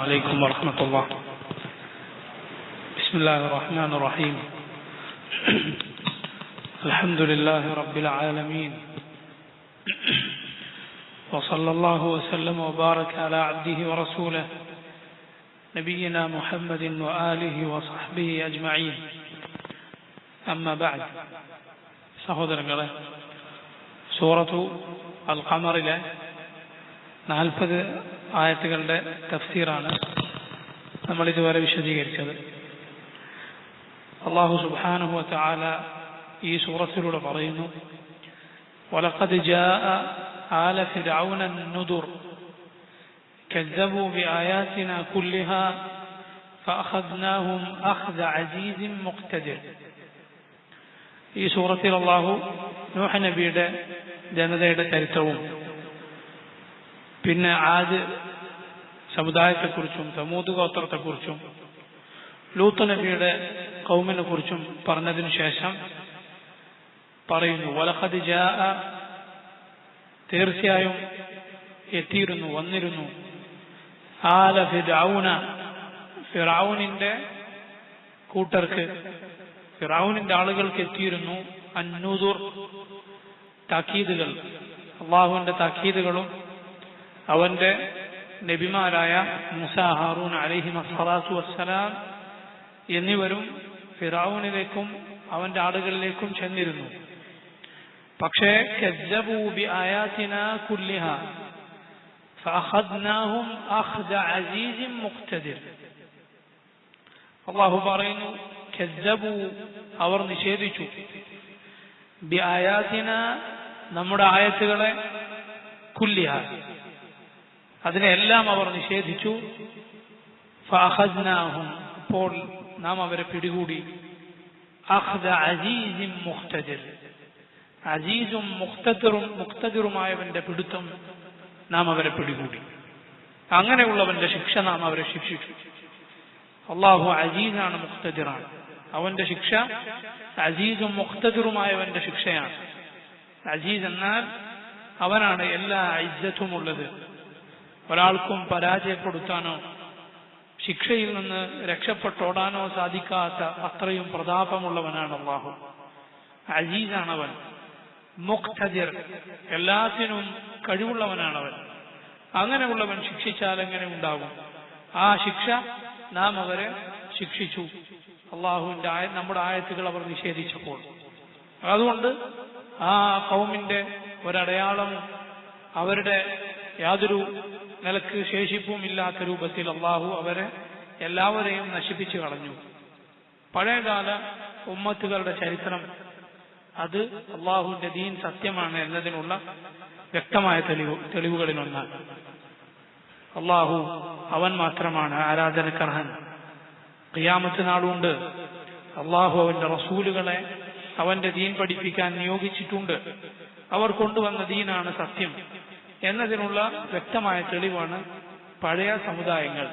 عليكم ورحمة الله. بسم الله الرحمن الرحيم. الحمد لله رب العالمين، وصلى الله وسلم وبارك على عبده ورسوله نبينا محمد وآله وصحبه أجمعين. أما بعد. സഹോദരങ്ങളെ, സൂറത്തു അൽ ഖമറിലെ 40 ആയത്തുകളുടെ തഫ്സീറാണ് നമ്മൾ ഇതുവരെ വിശദീകരിച്ചത്. അല്ലാഹു സുബ്ഹാനഹു വ തആല ഈ സൂറത്തിലൂടെ പറയുന്നു, വലഖദ് ജാഅ ആല ഫിർഔന അൻ-നുദുർ കസ്സബൂ ബിആയാതിനാ കുല്ലിഹാ ഫഅഖദ്നാഹും അഖ്ദ അസീസിൻ മുഖ്തദിർ. ഈ സൂറത്തിൽ അല്ലാഹു നൂഹ് നബിയുടെ ജനതയുടെ ചരിത്രവും പിന്നെ ആദ് സമുദായത്തെക്കുറിച്ചും സമൂദ് ഗോത്രത്തെക്കുറിച്ചും ലൂത്ത് നബിയുടെ ഖൗമിനെ കുറിച്ചും പറഞ്ഞതിനു ശേഷം പറയുന്നു, വലഖദ് ജാഅ, തീർച്ചയായും എത്തിയിരുന്നു, വന്നിരുന്നു, ആല ഫിർഔന, ഫിർഔനിന്റെ കൂട്ടർക്ക്, ഫിർഔനിന്റെ ആളുകൾക്ക് എത്തിയിരുന്നു അൻ-നുദുർ, താക്കീതുകൾ, അല്ലാഹുവിന്റെ താക്കീതുകളും അവന്റെ നബിമാരായ മൂസ, ഹാറൂൻ അലൈഹിമസ്സലാത്തു വസ്സലാം എന്നിവരും ഫിർഔനിലേക്കും അവന്റെ ആളുകളിലേക്കും ചെന്നിരുന്നു. പക്ഷേ കസ്സബൂ ബിആയാതിനാ കുല്ലിഹാ ഫഅഖദ്നാഹും അഖ്ദ അസീസിൻ മുഖ്തദിർ. അല്ലാഹു പറയുന്നു, കസ്സബൂ, അവർ നിഷേധിച്ചു, ബിആയാതിനാ, നമ്മുടെ ആയത്തുകളെ, കുല്ലിഹാ, അതിനെല്ലാം അവർ നിഷേധിച്ചു. ഫഅഖദ്നാഹും, അപ്പോൾ നാം അവരെ പിടികൂടി, അഖ്ദ അസീസിൻ മുഖ്തദിർ, അസീസും മുഖ്തദിറുമായവന്റെ പിടുത്തം നാം അവരെ പിടികൂടി. അങ്ങനെയുള്ളവന്റെ ശിക്ഷ നാം അവരെ ശിക്ഷിച്ചു. അല്ലാഹു അസീസാണ്, മുഖ്തദിറാണ്. അവന്റെ ശിക്ഷ അസീസും മുഖ്തദിറുമായവന്റെ ശിക്ഷയാണ്. അസീസ് എന്നാൽ അവനാണ് എല്ലാ ഇജ്ജത്തുമുള്ളത്. ഒരാൾക്കും പരാജയപ്പെടുത്താനോ ശിക്ഷയിൽ നിന്ന് രക്ഷപ്പെട്ടോടാനോ സാധിക്കാത്ത അത്രയും പ്രതാപമുള്ളവനാണ് അല്ലാഹു. അസീസാണവൻ. മുഖ്തദിർ, എല്ലാത്തിനും കഴിവുള്ളവനാണവൻ. അങ്ങനെയുള്ളവൻ ശിക്ഷിച്ചാൽ എങ്ങനെ ഉണ്ടാകും? ആ ശിക്ഷ നാം അവരെ ശിക്ഷിച്ചു, അള്ളാഹുവിന്റെ നമ്മുടെ ആയത്തുകൾ അവർ നിഷേധിച്ചപ്പോൾ. അതുകൊണ്ട് ആ ഖൗമിന്റെ ഒരടയാളവും അവരുടെ യാതൊരു നിലക്ക് ശേഷിപ്പും ഇല്ലാത്ത രൂപത്തിൽ അള്ളാഹു അവരെ എല്ലാവരെയും നശിപ്പിച്ചു കളഞ്ഞു. പഴയകാല ഉമ്മത്തുകളുടെ ചരിത്രം അത് അള്ളാഹുവിന്റെ ദീൻ സത്യമാണ് എന്നതിനുള്ള വ്യക്തമായ തെളിവുകളിലൊന്നാണ്. അള്ളാഹു അവൻ മാത്രമാണ് ആരാധനക്കർഹൻ. ഖിയാമത്ത് നാളുണ്ട്. അള്ളാഹു അവന്റെ റസൂലുകളെ അവന്റെ ദീൻ പഠിപ്പിക്കാൻ നിയോഗിച്ചിട്ടുണ്ട്. അവർ കൊണ്ടുവന്ന ദീനാണ് സത്യം എന്നതിനുള്ള വ്യക്തമായ തെളിവാണ് പഴയ സമുദായങ്ങൾ,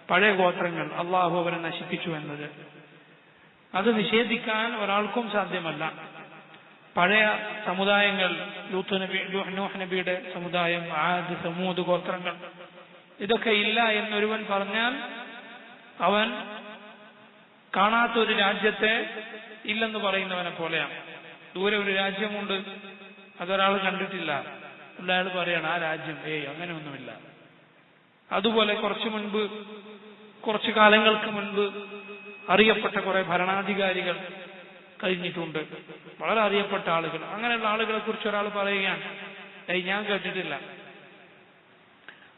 പഴയ ഗോത്രങ്ങൾ അള്ളാഹു അവരെ നശിപ്പിച്ചു എന്നത്. അത് നിഷേധിക്കാൻ ഒരാൾക്കും സാധ്യമല്ല. പഴയ സമുദായങ്ങൾ, നൂഹ് നബിയുടെ സമുദായം, ആദ്, സമൂദ് ഗോത്രങ്ങൾ, ഇതൊക്കെ ഇല്ല എന്നൊരുവൻ പറഞ്ഞാൽ അവൻ കാണാത്തൊരു രാജ്യത്തെ ഇല്ലെന്ന് പറയുന്നവനെ പോലെയാണ്. ദൂരെ ഒരു രാജ്യമുണ്ട്, അതൊരാൾ കണ്ടിട്ടില്ല, അയാൾ പറയാണ് ആ രാജ്യം അങ്ങനെയൊന്നുമില്ല. അതുപോലെ കുറച്ചു കാലങ്ങൾക്ക് മുൻപ് അറിയപ്പെട്ട കുറെ ഭരണാധികാരികൾ കഴിഞ്ഞിട്ടുണ്ട്, വളരെ അറിയപ്പെട്ട ആളുകൾ. അങ്ങനെയുള്ള ആളുകളെ കുറിച്ച് ഒരാൾ പറയുകയാണ്, ഞാൻ കേട്ടിട്ടില്ല.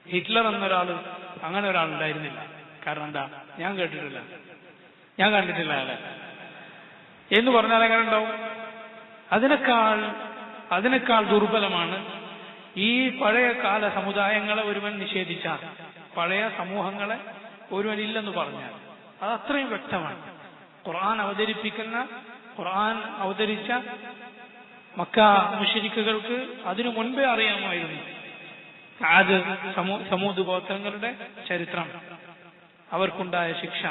ഹിറ്റ്ലർ എന്നൊരാള്, അങ്ങനെ ഒരാളുണ്ടായിരുന്നില്ല. കാരണം എന്താ? ഞാൻ കേട്ടിട്ടില്ല, ഞാൻ കണ്ടിട്ടില്ല അയാളെ എന്ന് പറഞ്ഞാൽ എങ്ങനെ ഉണ്ടാവും? അതിനേക്കാൾ ദുർബലമാണ് ഈ പഴയ കാല സമുദായങ്ങളെ ഒരുവൻ നിഷേധിച്ചാൽ, പഴയ സമൂഹങ്ങളെ ഒരുവൻ ഇല്ലെന്ന് പറഞ്ഞാൽ. അത് അത്രയും വ്യക്തമാണ്. ഖുർആൻ അവതരിച്ച മക്ക മുശ്രിക്കുകൾക്ക് അതിനു മുൻപേ അറിയാമായിരുന്നു ആദ്, സമൂദ് ഗോത്രങ്ങളുടെ ചരിത്രം, അവർക്കുണ്ടായ ശിക്ഷ.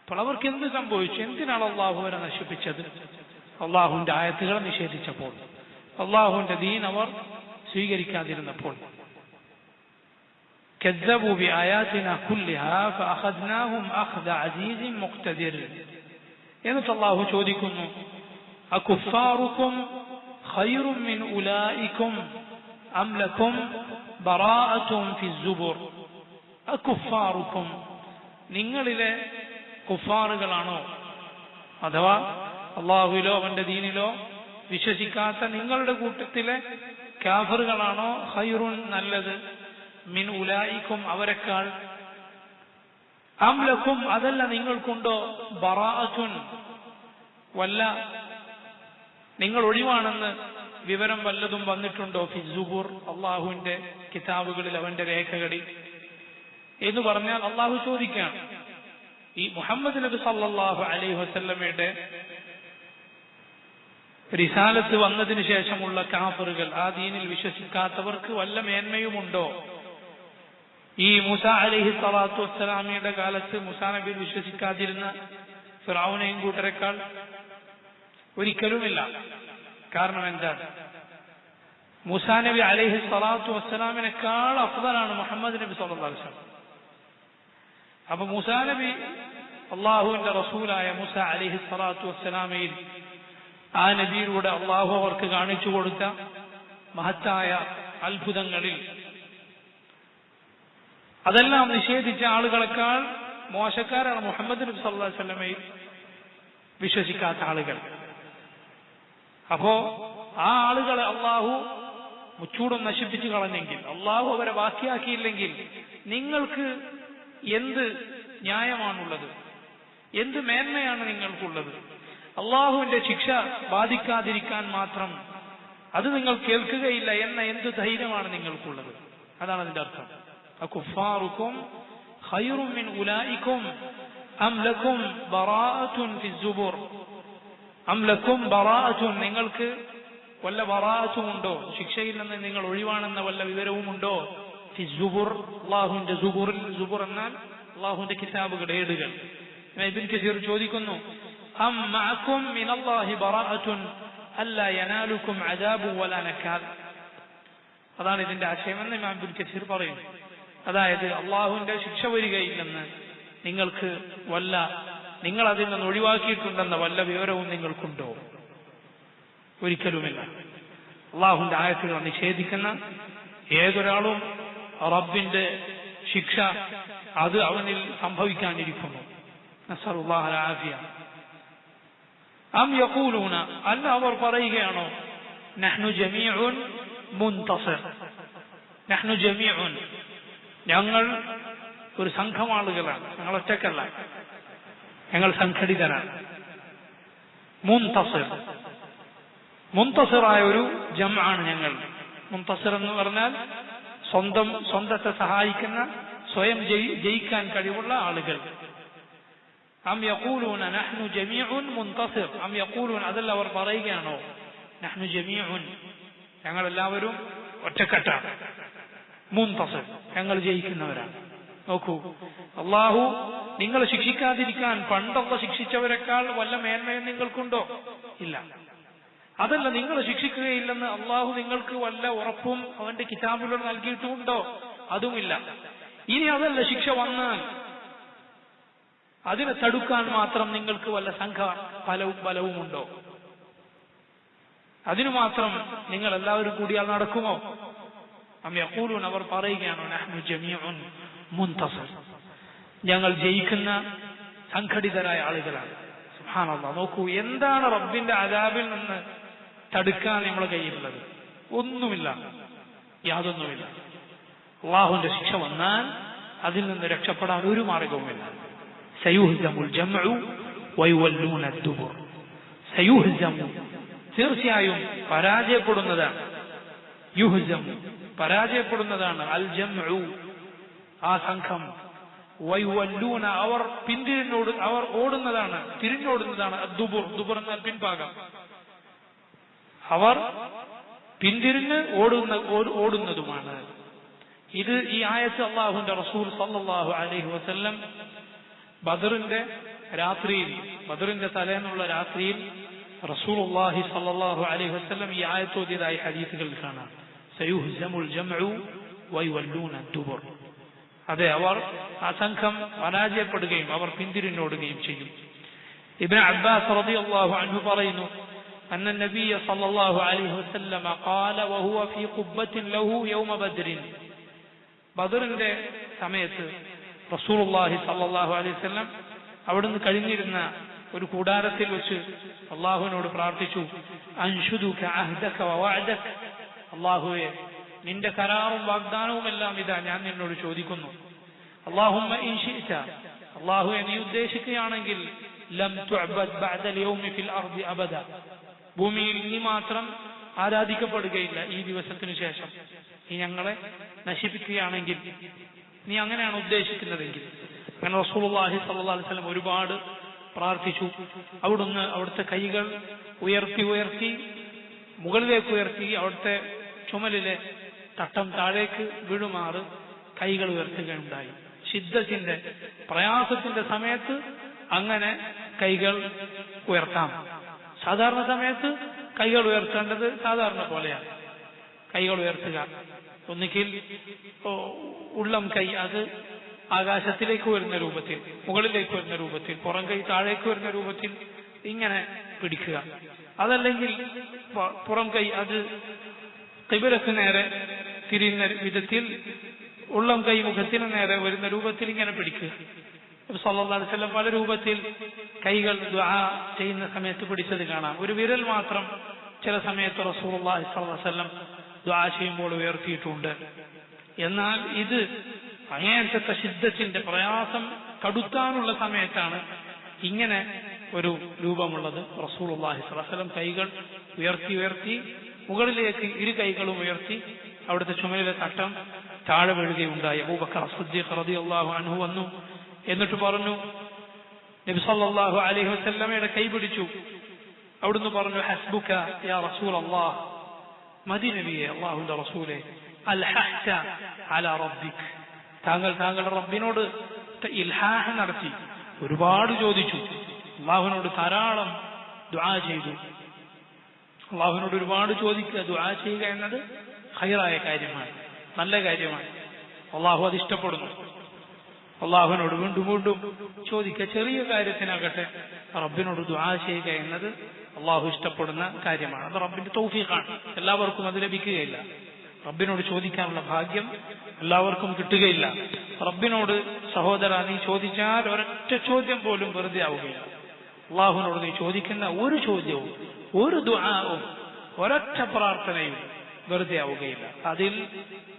അപ്പോൾ അവർക്ക് എന്ത് സംഭവിച്ചു? എന്തിനാണ് അള്ളാഹു അവരെ നശിപ്പിച്ചത്? അള്ളാഹുവിന്റെ ആയത്തുകളെ നിഷേധിച്ചപ്പോൾ, അള്ളാഹുവിന്റെ ദീൻ അവർ സ്വീകരിക്കാതിരുന്നപ്പോൾ. كذبوا بآياتنا كلها فأخذناهم أخذ عزيز مقتدر. എന്നിട്ട് അല്ലാഹു ചോദിക്കുന്നു, അകുഫാറുക്കും ഖൈറും മിൻ ഉലൈക്കും അം ലക്കും ബറാഅത്തും ഫിസ്സുബുർ. അകുഫാറുക്കും, നിങ്ങളിലെ കുഫാറുകളാണോ, അഥവാ അള്ളാഹുവിലോ അവന്റെ ദീനിലോ വിശ്വസിക്കാത്ത നിങ്ങളുടെ കൂട്ടത്തിലെ കാഫറുകളാണോ ഖൈറുൻ നല്ലത്, മിൻ ഉലൈക്കും അവരെക്കാൾ, അം ലക്കും അതല്ല നിങ്ങൾക്കുണ്ടോ ബറാഅത്തുൻ വല്ല നിങ്ങൾ ഒഴിവാണെന്ന് വിവരം വല്ലതും വന്നിട്ടുണ്ടോ ഫിസ്സുബുർ അള്ളാഹുവിന്റെ കിതാബുകളിൽ അവന്റെ രേഖകളിൽ എന്ന് പറഞ്ഞാൽ അള്ളാഹു ചോദിക്കുകയാണ്, ഈ മുഹമ്മദ് നബി സല്ലല്ലാഹു അലൈഹി വസല്ലമയുടെ റിസാലത്ത് വന്നതിന് ശേഷമുള്ള കാഫറുകൾ, ആ ദീനിൽ വിശ്വസിക്കാത്തവർക്ക് വല്ല മേന്മയുമുണ്ടോ? ഈ മൂസ അലൈഹി സ്വലാത്തു വസ്സലാമിയുടെ കാലത്ത് മൂസാ നബിയിൽ വിശ്വസിക്കാതിരുന്ന ഫിറഔനെയും കൂട്ടരെക്കാൾ ഒരിക്കലുമില്ല. കാരണം എന്താണ്? മൂസാ നബി അലൈഹി സ്വലാത്തു വസ്സലാമിനേക്കാൾ അഫ്ദലാണ് മുഹമ്മദ് നബി സല്ലല്ലാഹു അലൈഹി വസല്ലം. അപ്പൊ മൂസാ നബി അള്ളാഹുവിന്റെ റസൂലായ മൂസ അലൈഹി സ്വലാത്തു വസ്സലാമയിൽ ആ നബിയിലൂടെ അള്ളാഹു അവർക്ക് കാണിച്ചു കൊടുത്ത മഹത്തായ അത്ഭുതങ്ങളിൽ അതെല്ലാം നിഷേധിച്ച ആളുകളെക്കാൾ മോശക്കാരാണ് മുഹമ്മദ് നബി സല്ലല്ലാഹു അലൈഹി വസല്ലമയിൽ വിശ്വസിക്കാത്ത ആളുകൾ. അപ്പോ ആ ആളുകളെ അള്ളാഹു മുച്ചൂടും നശിപ്പിച്ചു കളഞ്ഞെങ്കിൽ, അള്ളാഹു അവരെ ബാക്കിയാക്കിയില്ലെങ്കിൽ നിങ്ങൾക്ക് എന്ത് ന്യായമാണുള്ളത്? എന്ത് മേന്മയാണ് നിങ്ങൾക്കുള്ളത്? അള്ളാഹുവിന്റെ ശിക്ഷ ബാധിക്കാതിരിക്കാൻ മാത്രം അത് നിങ്ങൾ കേൾക്കുകയില്ല എന്ന എന്ത് ധൈര്യമാണ് നിങ്ങൾക്കുള്ളത്? അതാണ് അതിന്റെ അർത്ഥം. അകുഫാറുക്കും ഖൈറും മിൻ ഉലൈക്കും അം ലക്കും ബറാഅത്തുൻ ഫിസ്സുബുർ. അം ലക്കും ബറാഅത്തുൻ, നിങ്ങൾക്ക് വല്ല ബറാഅത്തുമുണ്ടോ, ശിക്ഷയിൽ നിന്ന് നിങ്ങൾ ഒഴിവാണെന്ന വല്ല വിവരവുമുണ്ടോ? ഫിസ്സുബുർ, അള്ളാഹുവിന്റെ സുബുറിൽ. സുബുർ എന്നാൽ അള്ളാഹുവിന്റെ കിതാബുകൾ, ഏടുകൾ. ഇബ്നു കസീർ ചോദിക്കുന്നു, അം മഅകും മിനല്ലാഹി ബറാഅത്തുൻ അല്ലാ യനാലുക്കും അദാബു വലാ നകാൽ. അതാണ് ഇതിന്റെ ആശയമെന്ന് ഇമാം ഇബ്നു കസീർ പറയുന്നു. അതായത് അള്ളാഹുവിന്റെ ശിക്ഷ വരികയില്ലെന്ന് നിങ്ങൾക്ക് വല്ല, നിങ്ങൾ അതിൽ നിന്ന് ഒഴിവാക്കിയിട്ടുണ്ടെന്ന വല്ല വിവരവും നിങ്ങൾക്കുണ്ടോ? ഒരിക്കലുമില്ല. അള്ളാഹുവിന്റെ ആയത്തുകൾ നിഷേധിക്കുന്ന ഏതൊരാളും റബ്ബിന്റെ ശിക്ഷ അത് അവനിൽ സംഭവിക്കാനിരിക്കുന്നു. നസ്അലുല്ലാഹൽ ആഫിയ. അം യഖൂലൂന, അല്ല അവർ പറയുകയാണോ, നഹ്നു ജമീഉൻ മുൻതസിർ. നഹ്നു ജമീഉൻ, ഞങ്ങൾ ഒരു സംഘം ആളുകളാണ്, ഞങ്ങൾ ഒറ്റക്കല്ല, ഞങ്ങൾ സംഘടിതരാണ്. മുൻതസിർ, മുൻതസിറായ ഒരു ജംആണ് ഞങ്ങൾ. മുൻതസിർ എന്ന് പറഞ്ഞാൽ സ്വന്തത്തെ സഹായിക്കുന്ന, സ്വയം ജയിക്കാൻ കഴിവുള്ള ആളുകൾ. അം യഖൂലൂന നഹ്നു ജമീഉൻ മുൻതസിർ. അം യഖൂലൂന, അതല്ല അവർ പറയുകയാണോ, നഹ്നു ജമീഉൻ, ഞങ്ങൾ എല്ലാവരും ഒറ്റക്കെട്ടാണ്, മുൻതസിർ, ഞങ്ങൾ ജയിക്കുന്നവരാണ്. നോക്കൂ, അള്ളാഹു നിങ്ങളെ ശിക്ഷിക്കാതിരിക്കാൻ പണ്ടൊക്കെ ശിക്ഷിച്ചവരെക്കാൾ വല്ല മേന്മയും നിങ്ങൾക്കുണ്ടോ? ഇല്ല. അതല്ല, നിങ്ങൾ ശിക്ഷിക്കുകയില്ലെന്ന് അള്ളാഹു നിങ്ങൾക്ക് വല്ല ഉറപ്പും അവന്റെ കിതാബിലൂടെ നൽകിയിട്ടുമുണ്ടോ? അതുമില്ല. ഇനി അതല്ല, ശിക്ഷ വന്നാൽ അതിനെ തടുക്കാൻ മാത്രം നിങ്ങൾക്ക് വല്ല ബലവുമുണ്ടോ? അതിനു മാത്രം നിങ്ങൾ എല്ലാവരും കൂടിയാൽ നടക്കുമോ? അം യഖൂലൂൻ, അവർ പറയുകയാണോ, നഹ്നു ജമീഉൻ മുൻതസിർ, ഞങ്ങൾ ജയിക്കുന്ന സംഘടിതരായ ആളുകളാണ്. സുബ്ഹാനല്ലാഹ്. നോക്കൂ, എന്താണ് റബ്ബിന്റെ അദാബിൽ നിന്ന് തടുക്കാൻ നമ്മളെ കയ്യിലുള്ളത്? ഒന്നുമില്ല, യാതൊന്നുമില്ല. അല്ലാഹുവിന്റെ ശിക്ഷ വന്നാൽ അതിൽ നിന്ന് രക്ഷപ്പെടാൻ ഒരു മാർഗവുമില്ല. സയുഹ്സമുൽ ജംഉ വയുവല്ലൂന അദ്ദുബുർ. സയുഹ്സമു, തീർച്ചയായും പരാജയപ്പെടുന്നതാണ്. യുഹ്സമു, പരാജയപ്പെടുന്നതാണ്. അൽ ജംഉ, ആ സംഘം. വയുവല്ലൂന, അവർ അവർ ഓടുന്നതാണ്, തിരിഞ്ഞോടുന്നതാണ്. അദ്ദുബുർ, ദുബുർ എന്നാൽ പിൻഭാഗം. അവർ പിന്തിരിഞ്ഞ് ഓടുന്നതുമാണ്. ഇത് ഈ ആയത്ത് അള്ളാഹുവിന്റെ റസൂൽ സല്ലല്ലാഹു അലൈഹി വസല്ലം ബദറിന്റെ രാത്രിയിൽ, ബദറിന്റെ തലേന്നുള്ള രാത്രിയിൽ റസൂലുള്ളാഹി സല്ലല്ലാഹു അലൈഹി വസല്ലം ഈ ആയത്ത് ഓതിയതായി ഹദീസുകളിൽ കാണാം. സയുഹ്സമുൽ ജംഉ വയുവല്ലൂന അദ്ദുബുർ. അതെ, അവർ ആ സംഘം പരാജയപ്പെടുകയും അവർ പിന്തിരിഞ്ഞോടുകയും ചെയ്യും. ഇബ്നു അബ്ബാസ് റളിയല്ലാഹു അൻഹു പറയുന്നു, أن النبي صلى الله عليه وسلم قال وهو في قبة له يوم بدر. ബദറിന്റെ സമയത്ത് റസൂലുള്ളാഹി സ്വല്ലല്ലാഹു അലൈഹി വസല്ലം അവിടുന്ന് കഴിഞ്ഞിരുന്ന ഒരു കൂടാരത്തിൽ വെച്ച് അള്ളാഹുവിനോട് പ്രാർത്ഥിച്ചു, അൻഷുദുക അഹ്ദക വവഅദക, അള്ളാഹുവേ നിന്റെ കരാറും വാഗ്ദാനവും എല്ലാം ഇതാ ഞാൻ നിന്നോട് ചോദിക്കുന്നു. അല്ലാഹുമ്മ ഇൻ ശിഅത, അള്ളാഹുവേ നീ ഉദ്ദേശിക്കുകയാണെങ്കിൽ ലം തുഅബദ് ബഅദൽ യൗമി ഫിൽ അർദി അബദ, ഭൂമിയിൽ നീ മാത്രം ആരാധിക്കപ്പെടുകയില്ല ഈ ദിവസത്തിനു ശേഷം. നീ ഞങ്ങളെ നശിപ്പിക്കുകയാണെങ്കിൽ, നീ അങ്ങനെയാണ് ഉദ്ദേശിക്കുന്നതെങ്കിൽ. അങ്ങനെ റസൂലുള്ളാഹി സ്വല്ലല്ലാഹു അലൈഹി വസല്ലം ഒരുപാട് പ്രാർത്ഥിച്ചു. അവിടുന്ന് അവിടുത്തെ കൈകൾ ഉയർത്തി മുകളിലേക്ക് ഉയർത്തി അവിടുത്തെ ചുമലിലെ തട്ടം താഴേക്ക് വീഴുമാറ് കൈകൾ ഉയർത്തുകയുണ്ടായി. ശിദ്ദത്തിന്റെ പ്രയാസത്തിന്റെ സമയത്ത് അങ്ങനെ കൈകൾ ഉയർത്താം. സാധാരണ സമയത്ത് കൈകൾ ഉയർത്തേണ്ടത് സാധാരണ പോലെയാണ്. കൈകൾ ഉയർത്തുക, ഒന്നുകിൽ ഉള്ളം കൈ അത് ആകാശത്തിലേക്ക് വരുന്ന രൂപത്തിൽ, മുകളിലേക്ക് വരുന്ന രൂപത്തിൽ, പുറം കൈ താഴേക്ക് വരുന്ന രൂപത്തിൽ ഇങ്ങനെ പിടിക്കുക. അതല്ലെങ്കിൽ പുറം കൈ അത് ഖിബലക്ക് നേരെ തിരിയുന്ന വിധത്തിൽ ഉള്ളം കൈ മുഖത്തിന് നേരെ വരുന്ന രൂപത്തിൽ ഇങ്ങനെ പിടിക്കുക. സല്ലല്ലാഹു അലൈഹി വസല്ലം പല രൂപത്തിൽ കൈകൾ ദുആ ചെയ്യുന്ന സമയത്ത് പിടിച്ചത് കാണാം. ഒരു വിരൽ മാത്രം ചില സമയത്ത് റസൂലുള്ളാഹി സ്വല്ലല്ലാഹു അലൈഹി വസല്ലം ദുആ ചെയ്യുമ്പോൾ ഉയർത്തിയിട്ടുണ്ട്. എന്നാൽ ഇത് അങ്ങനത്തെ ശിദ്ദത്തിന്റെ പ്രയാസം കടുത്താനുള്ള സമയത്താണ് ഇങ്ങനെ ഒരു രൂപമുള്ളത്. റസൂലുള്ളാഹി സ്വല്ലല്ലാഹു അലൈഹി വസല്ലം കൈകൾ ഉയർത്തി മുകളിലേക്ക് ഇരു കൈകളും ഉയർത്തി അവിടുത്തെ ചുമലിലെ തട്ടം താഴെ വീഴുകയുണ്ടായി. അബൂബക്കർ സിദ്ദീഖ് റളിയല്ലാഹു അൻഹു വന്നു. എന്നിട്ട് പറഞ്ഞു, നബി സല്ലല്ലാഹു അലൈഹി വസല്ലമയുടെ കൈ പിടിച്ചു. അവിടുന്ന് പറഞ്ഞു, ഹസ്ബുക യാ റസൂലല്ലാഹ്, മദി നബിയെ, അല്ലാഹുവിന്റെ റസൂലേ, അൽഹഹ്ത അലാ റബ്ബിക്, താങ്കളുടെ റബ്ബിനോട് ഇൽഹാഹ് നടത്തി, ഒരുപാട് ചോദിച്ചു, അല്ലാഹുവിനോട് ധാരാളം ദുആ ചെയ്തു. അല്ലാഹുവിനോട് ഒരുപാട് ചോദിക്കുക, ദുആ ചെയ്യുക എന്നത് ഖൈറായ കാര്യമാണ്, നല്ല കാര്യമാണ്. അല്ലാഹു അത് ഇഷ്ടപ്പെടുന്നു. അള്ളാഹുവിനോട് വീണ്ടും വീണ്ടും ചോദിക്കുക. ചെറിയ കാര്യത്തിനാകട്ടെ റബ്ബിനോട് ദുആ ചെയ്യുക എന്നത് അള്ളാഹു ഇഷ്ടപ്പെടുന്ന കാര്യമാണ്. അത് റബ്ബിന്റെ തൗഫീഖാണ്. എല്ലാവർക്കും അത് ലഭിക്കുകയില്ല. റബ്ബിനോട് ചോദിക്കാനുള്ള ഭാഗ്യം എല്ലാവർക്കും കിട്ടുകയില്ല. റബ്ബിനോട് സഹോദര നീ ചോദിച്ചാൽ ഒരൊറ്റ ചോദ്യം പോലും വെറുതെ ആവുകയില്ല. അള്ളാഹുവിനോട് നീ ചോദിക്കുന്ന ഒരു ചോദ്യവും ഒരു ദുആവും ഒരൊറ്റ പ്രാർത്ഥനയും വെറുതെ ആവുകയില്ല. അതിൽ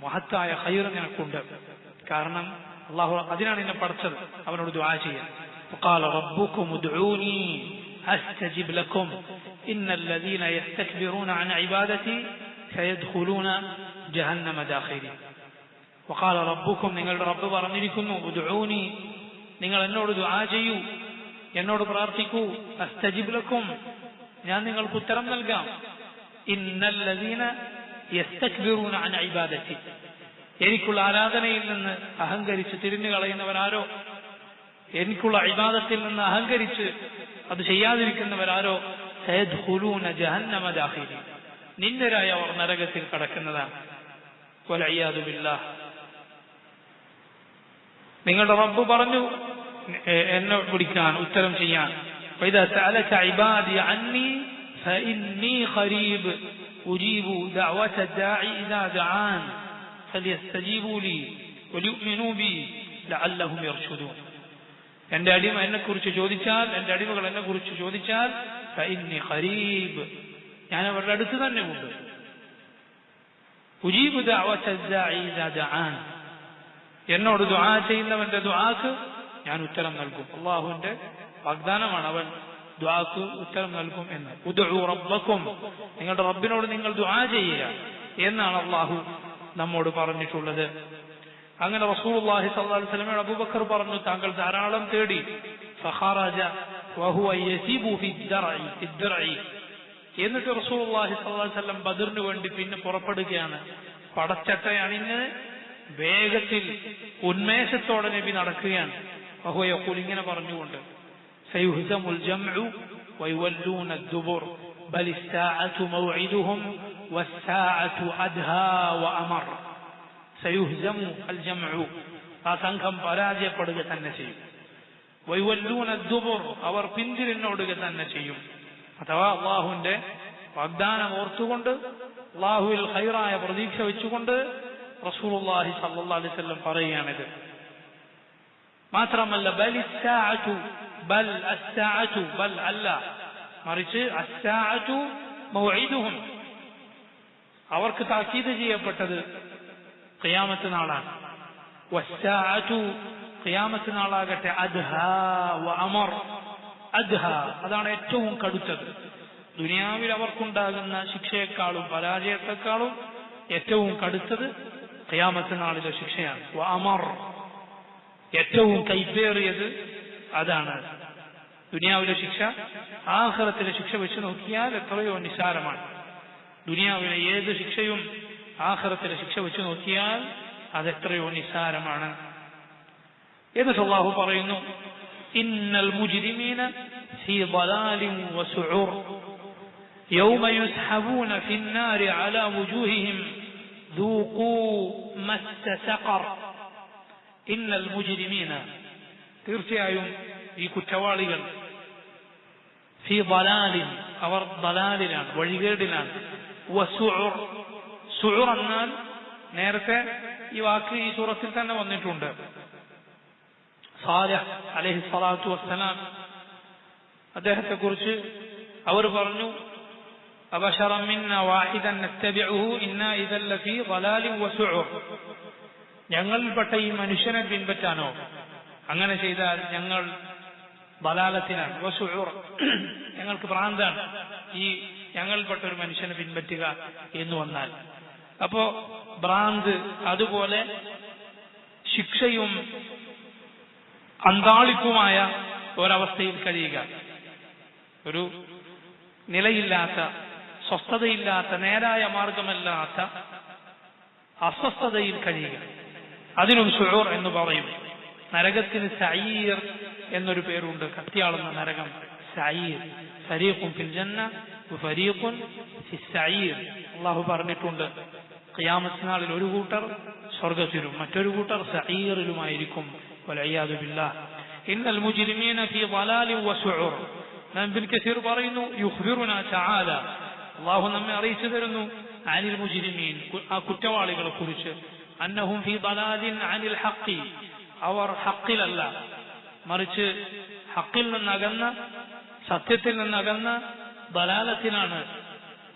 മഹത്തായ ഖൈർ നിനക്കുണ്ട്. കാരണം അള്ളാഹു അതിനാണ് എന്നെ പഠിച്ചത്, അവനോട് ദുആ ചെയ്യാൻ. وقال ربكم ادعوني استجب لكم ان الذين يستكبرون عن عبادتي سيدخلون جهنم داخلين. وقال ربكم, നിങ്ങളുടെ റബ്ബ് പറഞ്ഞിരിക്കുന്നു, ഉദ്ഊനി, നിങ്ങൾ എന്നോട് ദുആ ചെയ്യൂ, എന്നോട് പ്രാർത്ഥിക്കൂ, അസ്തജിബ് ലക്കും, ഞാൻ നിങ്ങൾക്ക് ഉത്തരം നൽകാം. ഇന്നൽ ലദീന യസ്തക്ബിറൂന അൻ ഇബാദതി, എനിക്കുള്ള ആരാധനയിൽ നിന്ന് അഹങ്കരിച്ച് തിരിഞ്ഞു കളയുന്നവരാരോ, എനിക്കുള്ള ഇബാദത്തിൽ നിന്ന് അഹങ്കരിച്ച് അത് ചെയ്യാതിരിക്കുന്നവരാരോ, സയദ്ഖുലൂന ജഹന്നമ ദാഖിലീൻ, നിന്ദരായ അവർ നരകത്തിൽ കടക്കുന്നതാണ്. വലഇയാദു ബില്ലാഹ്. നിങ്ങളുടെ റബ്ബ് പറഞ്ഞു എന്നെ വിളിക്കാൻ, ഉത്തരം ചെയ്യാൻ, വഇദാ സഅലക ഇബാദി അന്നി ഫഇന്നി ഖരീബ് ഉജീബു ദഅവത ദാഇ ഇദാ ദഅാൻ ഫലിയസ്തജീബു ലി വലിയുഅ്മിനൂ ബി ലഅല്ലഹും യർഷുദൂൻ. എന്റെ അടിമ എന്നെക്കുറിച്ച് ചോദിച്ചാൽ, എന്റെ അടിമകൾ എന്നെക്കുറിച്ച് ചോദിച്ചാൽ, ഫഇന്നി ഖരീബ്, ഞാൻ അവരുടെ അടുത്ത് തന്നെ ഉണ്ട്. ഉജീബു ദഅവത ദാഇ ഇദാ ദഅാൻ, എന്നോട് ദുആ ചെയ്യുന്നവന്റെ ദുആക്ക് ഞാൻ ഉത്തരം നൽകും. അല്ലാഹുവിന്റെ വാഗ്ദാനമാണ്, അവൻ ദുആക്ക് ഉത്തരം നൽകും എന്ന്. ഉദ്ഉ റബ്ബക്കും, നിങ്ങളുടെ റബ്ബിനോട് നിങ്ങൾ ദുആ ചെയ്യുക എന്നാണ് അല്ലാഹു നമ്മോട് പറഞ്ഞിട്ടുള്ളത്. അങ്ങനെ റസൂലുള്ളാഹി സ്വല്ലല്ലാഹു അലൈഹി വസല്ലം അബൂബക്കർ പറഞ്ഞു, താങ്കൾ ധാരാളം തേടി. ഫഖറജ വഹുവ യസിബു ഫിദ്ദറഇ, എന്നിട്ട് റസൂലുള്ളാഹി സ്വല്ലല്ലാഹു അലൈഹി വസല്ലം ബദറിന് വേണ്ടി പിന്നെ പുറപ്പെടുകയാണ്. പടച്ചട്ട അണിഞ്ഞ് വേഗത്തിൽ ഉന്മേഷത്തോടെ നബി നടക്കുകയാണ്. വഹുവ യഖൂൽ, ഇങ്ങനെ പറഞ്ഞുകൊണ്ട്, സയുഹ്സമുൽ ജംഉ വയുവല്ലൂന അദ്ദുബുർ ബൽ അസ്സാഅതു മൗഇദുഹും വസ്സാഅതു അദ്ഹാ വഅമർ. സയുഹ്സമു അൽ ജംഉ, ആ സംഘം പരാജയപ്പെടുക തന്നെ ചെയ്യും. വയുവല്ലൂന ദുബുർ, അവർ പിന്തിരിഞ്ഞോടുക തന്നെ ചെയ്യും. അഥവാ അള്ളാഹുവിന്റെ വാഗ്ദാനം ഓർത്തുകൊണ്ട് അള്ളാഹുവിൽ ഖൈറായ പ്രതീക്ഷ വെച്ചുകൊണ്ട് റസൂലുള്ളാഹി സ്വല്ലല്ലാഹു അലൈഹി വസല്ലം പറയുകയാണിത്. മാത്രമല്ല ബൽ അല്ല, മറിച്ച് അസ്സാഅതു മൗഇദുഹും, അവർക്ക് താക്കീത് ചെയ്യപ്പെട്ടത് ഖിയാമത്ത് നാളാണ്. വസ്സാഅതു, ഖിയാമത്ത് നാളാകട്ടെ അദ്ഹാ വ അമർ. അദ്ഹാ, അതാണ് ഏറ്റവും കടുത്തത്. ദുനിയാവിൽ അവർക്കുണ്ടാകുന്ന ശിക്ഷയെക്കാളും പരാജയത്തെക്കാളും ഏറ്റവും കടുത്തത് ഖിയാമത്ത് നാളിലെ ശിക്ഷയാണ്. വ അമർ, ഏറ്റവും കൈപ്പേറിയത് അതാണ്. ദുനിയാവിലെ ശിക്ഷ ആഖിറത്തിലെ ശിക്ഷ വെച്ച് നോക്കിയാൽ എത്രയോ നിസാരമാണ്. ദുനിയാവിലെ ഏത് ശിക്ഷയും ആഖിറത്തിലെ ശിക്ഷ വെച്ച് നോക്കിയാൽ അതെത്രയോ നിസാരമാണ്. എന്നിട്ട് അല്ലാഹു പറയുന്നു, ഇന്നൽ മുജ്രിമീന ഫീ ളലാലിൻ വസുഉർ യൗമ യുസ്ഹബൂന ഫിന്നാരി അലാ വുജൂഹിഹിം ذوقوا مس سقر. ഇന്നൽ മുജ്രിമീന, തീർച്ചയായും ഈ കുറ്റവാളികൾ, ഫീ ളലാലിൻ, അവർ ളലാലിലാണ്, വഴികേടിലാണ്. വസുഉർ, സുഉർ എന്നാൽ നേരത്തെ ഈ വാക്ക് ഈ സൂറത്തിൽ തന്നെ വന്നിട്ടുണ്ട്. സാലിഹ് അലൈഹി സ്വലാത്തു വസ്സലാം, അദ്ദേഹത്തെ കുറിച്ച് അവർ പറഞ്ഞു, അബശറൻ മിന്ന വാഹിദൻ നത്തബിഉഹു ഇന്നാ ഇദൻ ലഫീ ളലാലിൻ വസുഉർ. ഞങ്ങളിൽപ്പെട്ട ഈ മനുഷ്യനെ പിൻപറ്റാനോ? അങ്ങനെ ചെയ്താൽ ഞങ്ങൾ ളലാലത്തിനാണ്. വസുഉർ, ഞങ്ങൾക്ക് ഭ്രാന്താണ് ഈ ഞങ്ങളിൽപ്പെട്ട ഒരു മനുഷ്യനെ പിൻപറ്റുക എന്ന് വന്നാൽ. അപ്പോ ഭ്രാന്ത്, അതുപോലെ ശിക്ഷയും അന്താളിപ്പുമായ ഒരവസ്ഥയിൽ കഴിയുക, ഒരു നിലയില്ലാത്ത, സ്വസ്ഥതയില്ലാത്ത, നേരായ മാർഗമല്ലാത്ത അസ്വസ്ഥതയിൽ കഴിയുക, അതിനും സുഊർ എന്ന് പറയും. നരകത്തിന് സഈർ എന്നൊരു പേരുണ്ട്, കത്തിയാളുന്ന നരകം. സഈർ, ഫരീഖുൻ ഫിൽ ജന്ന വഫരീഖുൻ ഫിസ് സഈർ. അല്ലാഹു പറഞ്ഞിട്ടുണ്ട്, ഖിയാമത്ത് നാളിൽ ഒരു കൂട്ടർ സ്വർഗ്ഗത്തിലും മറ്റൊരു കൂട്ടർ സഈറിലുമായിരിക്കും. വൽഇയാദു ബില്ലാഹ്. ഇന്നൽ മുജ്രിമീന ഫീ ളലാലിൻ വസുഉർ. ഇബ്നു കസീർ പറയുന്നു, യുഖ്ബിറുനാ തആല, അല്ലാഹു നമ്മെ അറിയിച്ചു തരുന്നു, അനിൽ മുജ്രിമീൻ, ആ കുറ്റവാളികളെ കുറിച്ച്, അന്നഹും ഫീ ളലാലിൻ അനിൽ ഹഖ്, അവർ ഹഖിലല്ല, മറിച്ച് ഹഖിൽ നിന്നകന്ന, സത്യത്തിൽ നിന്നകന്ന ദലാലത്തിലാണ്,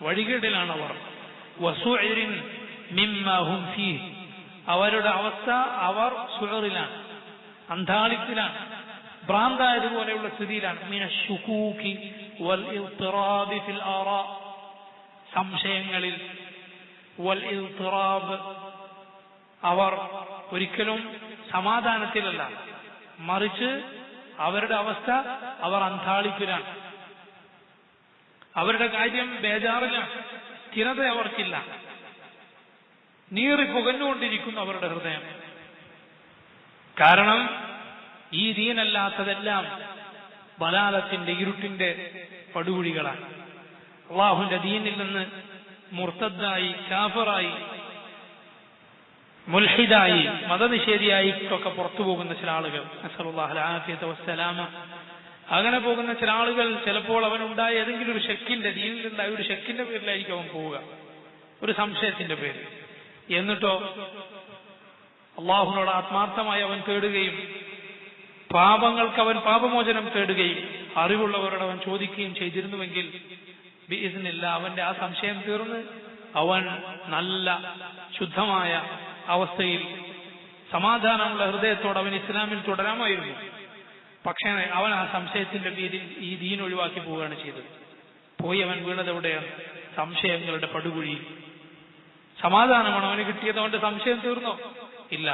വഴികേടിലാണ് അവർ. വസുഇറിൻ മിമ്മാ ഹും ഫീഹ്, അവരുടെ അവസ്ഥ, അവർ സുഉറിലാണ്, അന്ധാളിപ്പിലാണ്, ഭ്രാന്തായതുപോലെയുള്ള സ്ഥിതിയിലാണ്. മിനശ്ശുകൂകി വൽ ഇദ്തിറാബി ഫിൽ ആറാ, സംശയങ്ങളിൽ, വൽ ഇദ്തിറാബ്, അവർ ഒരിക്കലും സമാധാനത്തിലല്ല, മറിച്ച് അവരുടെ അവസ്ഥ, അവർ അന്ധാളിപ്പിലാണ്, അവരുടെ കാര്യം ബേജാറിലാണ്, സ്ഥിരത അവർക്കില്ല, നീറി പുകഞ്ഞുകൊണ്ടിരിക്കുന്നു അവരുടെ ഹൃദയം. കാരണം ഈ ദീനല്ലാത്തതെല്ലാം ബലാലത്തിന്റെ, ഇരുട്ടിന്റെ പടുകുഴികളാണ്. അള്ളാഹുവിന്റെ ദീനിൽ നിന്ന് മുർത്തദ്ദായി, കാഫിറായി, മുൽഹിദായി, മതനിഷേധിയായി ഒക്കെ പുറത്തു പോകുന്ന ചില ആളുകൾ, നസ്അലുല്ലാഹൽ ആഫിയത വസ്സലാമ, അങ്ങനെ പോകുന്ന ചില ആളുകൾ, ചിലപ്പോൾ അവനുണ്ടായ ഏതെങ്കിലും ഒരു ഷെക്കിന്റെ, ദീനിലുണ്ടായ ഒരു ഷെക്കിന്റെ പേരിലായിരിക്കും അവൻ പോവുക, ഒരു സംശയത്തിന്റെ പേര്. എന്നിട്ടോ അള്ളാഹുവിനോട് ആത്മാർത്ഥമായി അവൻ തേടുകയും പാപങ്ങൾക്ക് അവൻ പാപമോചനം തേടുകയും അറിവുള്ളവരോട് അവൻ ചോദിക്കുകയും ചെയ്തിരുന്നുവെങ്കിൽ ബിഇസ്നില്ല, അവന്റെ ആ സംശയം തീർന്ന് അവൻ നല്ല ശുദ്ധമായ അവസ്ഥയിൽ സമാധാനമുള്ള ഹൃദയത്തോടെ അവൻ ഇസ്ലാമിൽ തുടരാമായിരുന്നു. പക്ഷേ അവൻ ആ സംശയത്തിന്റെ പേരിൽ ഈ ദീൻ ഒഴിവാക്കി പോവുകയാണ് ചെയ്തത്. പോയി അവൻ വീണതെവിടെയാണ്? സംശയങ്ങളുടെ പടുകുഴിയിൽ. സമാധാനമാണ് അവന് കിട്ടിയത്, അവന്റെ സംശയം തീർന്നോ? ഇല്ല,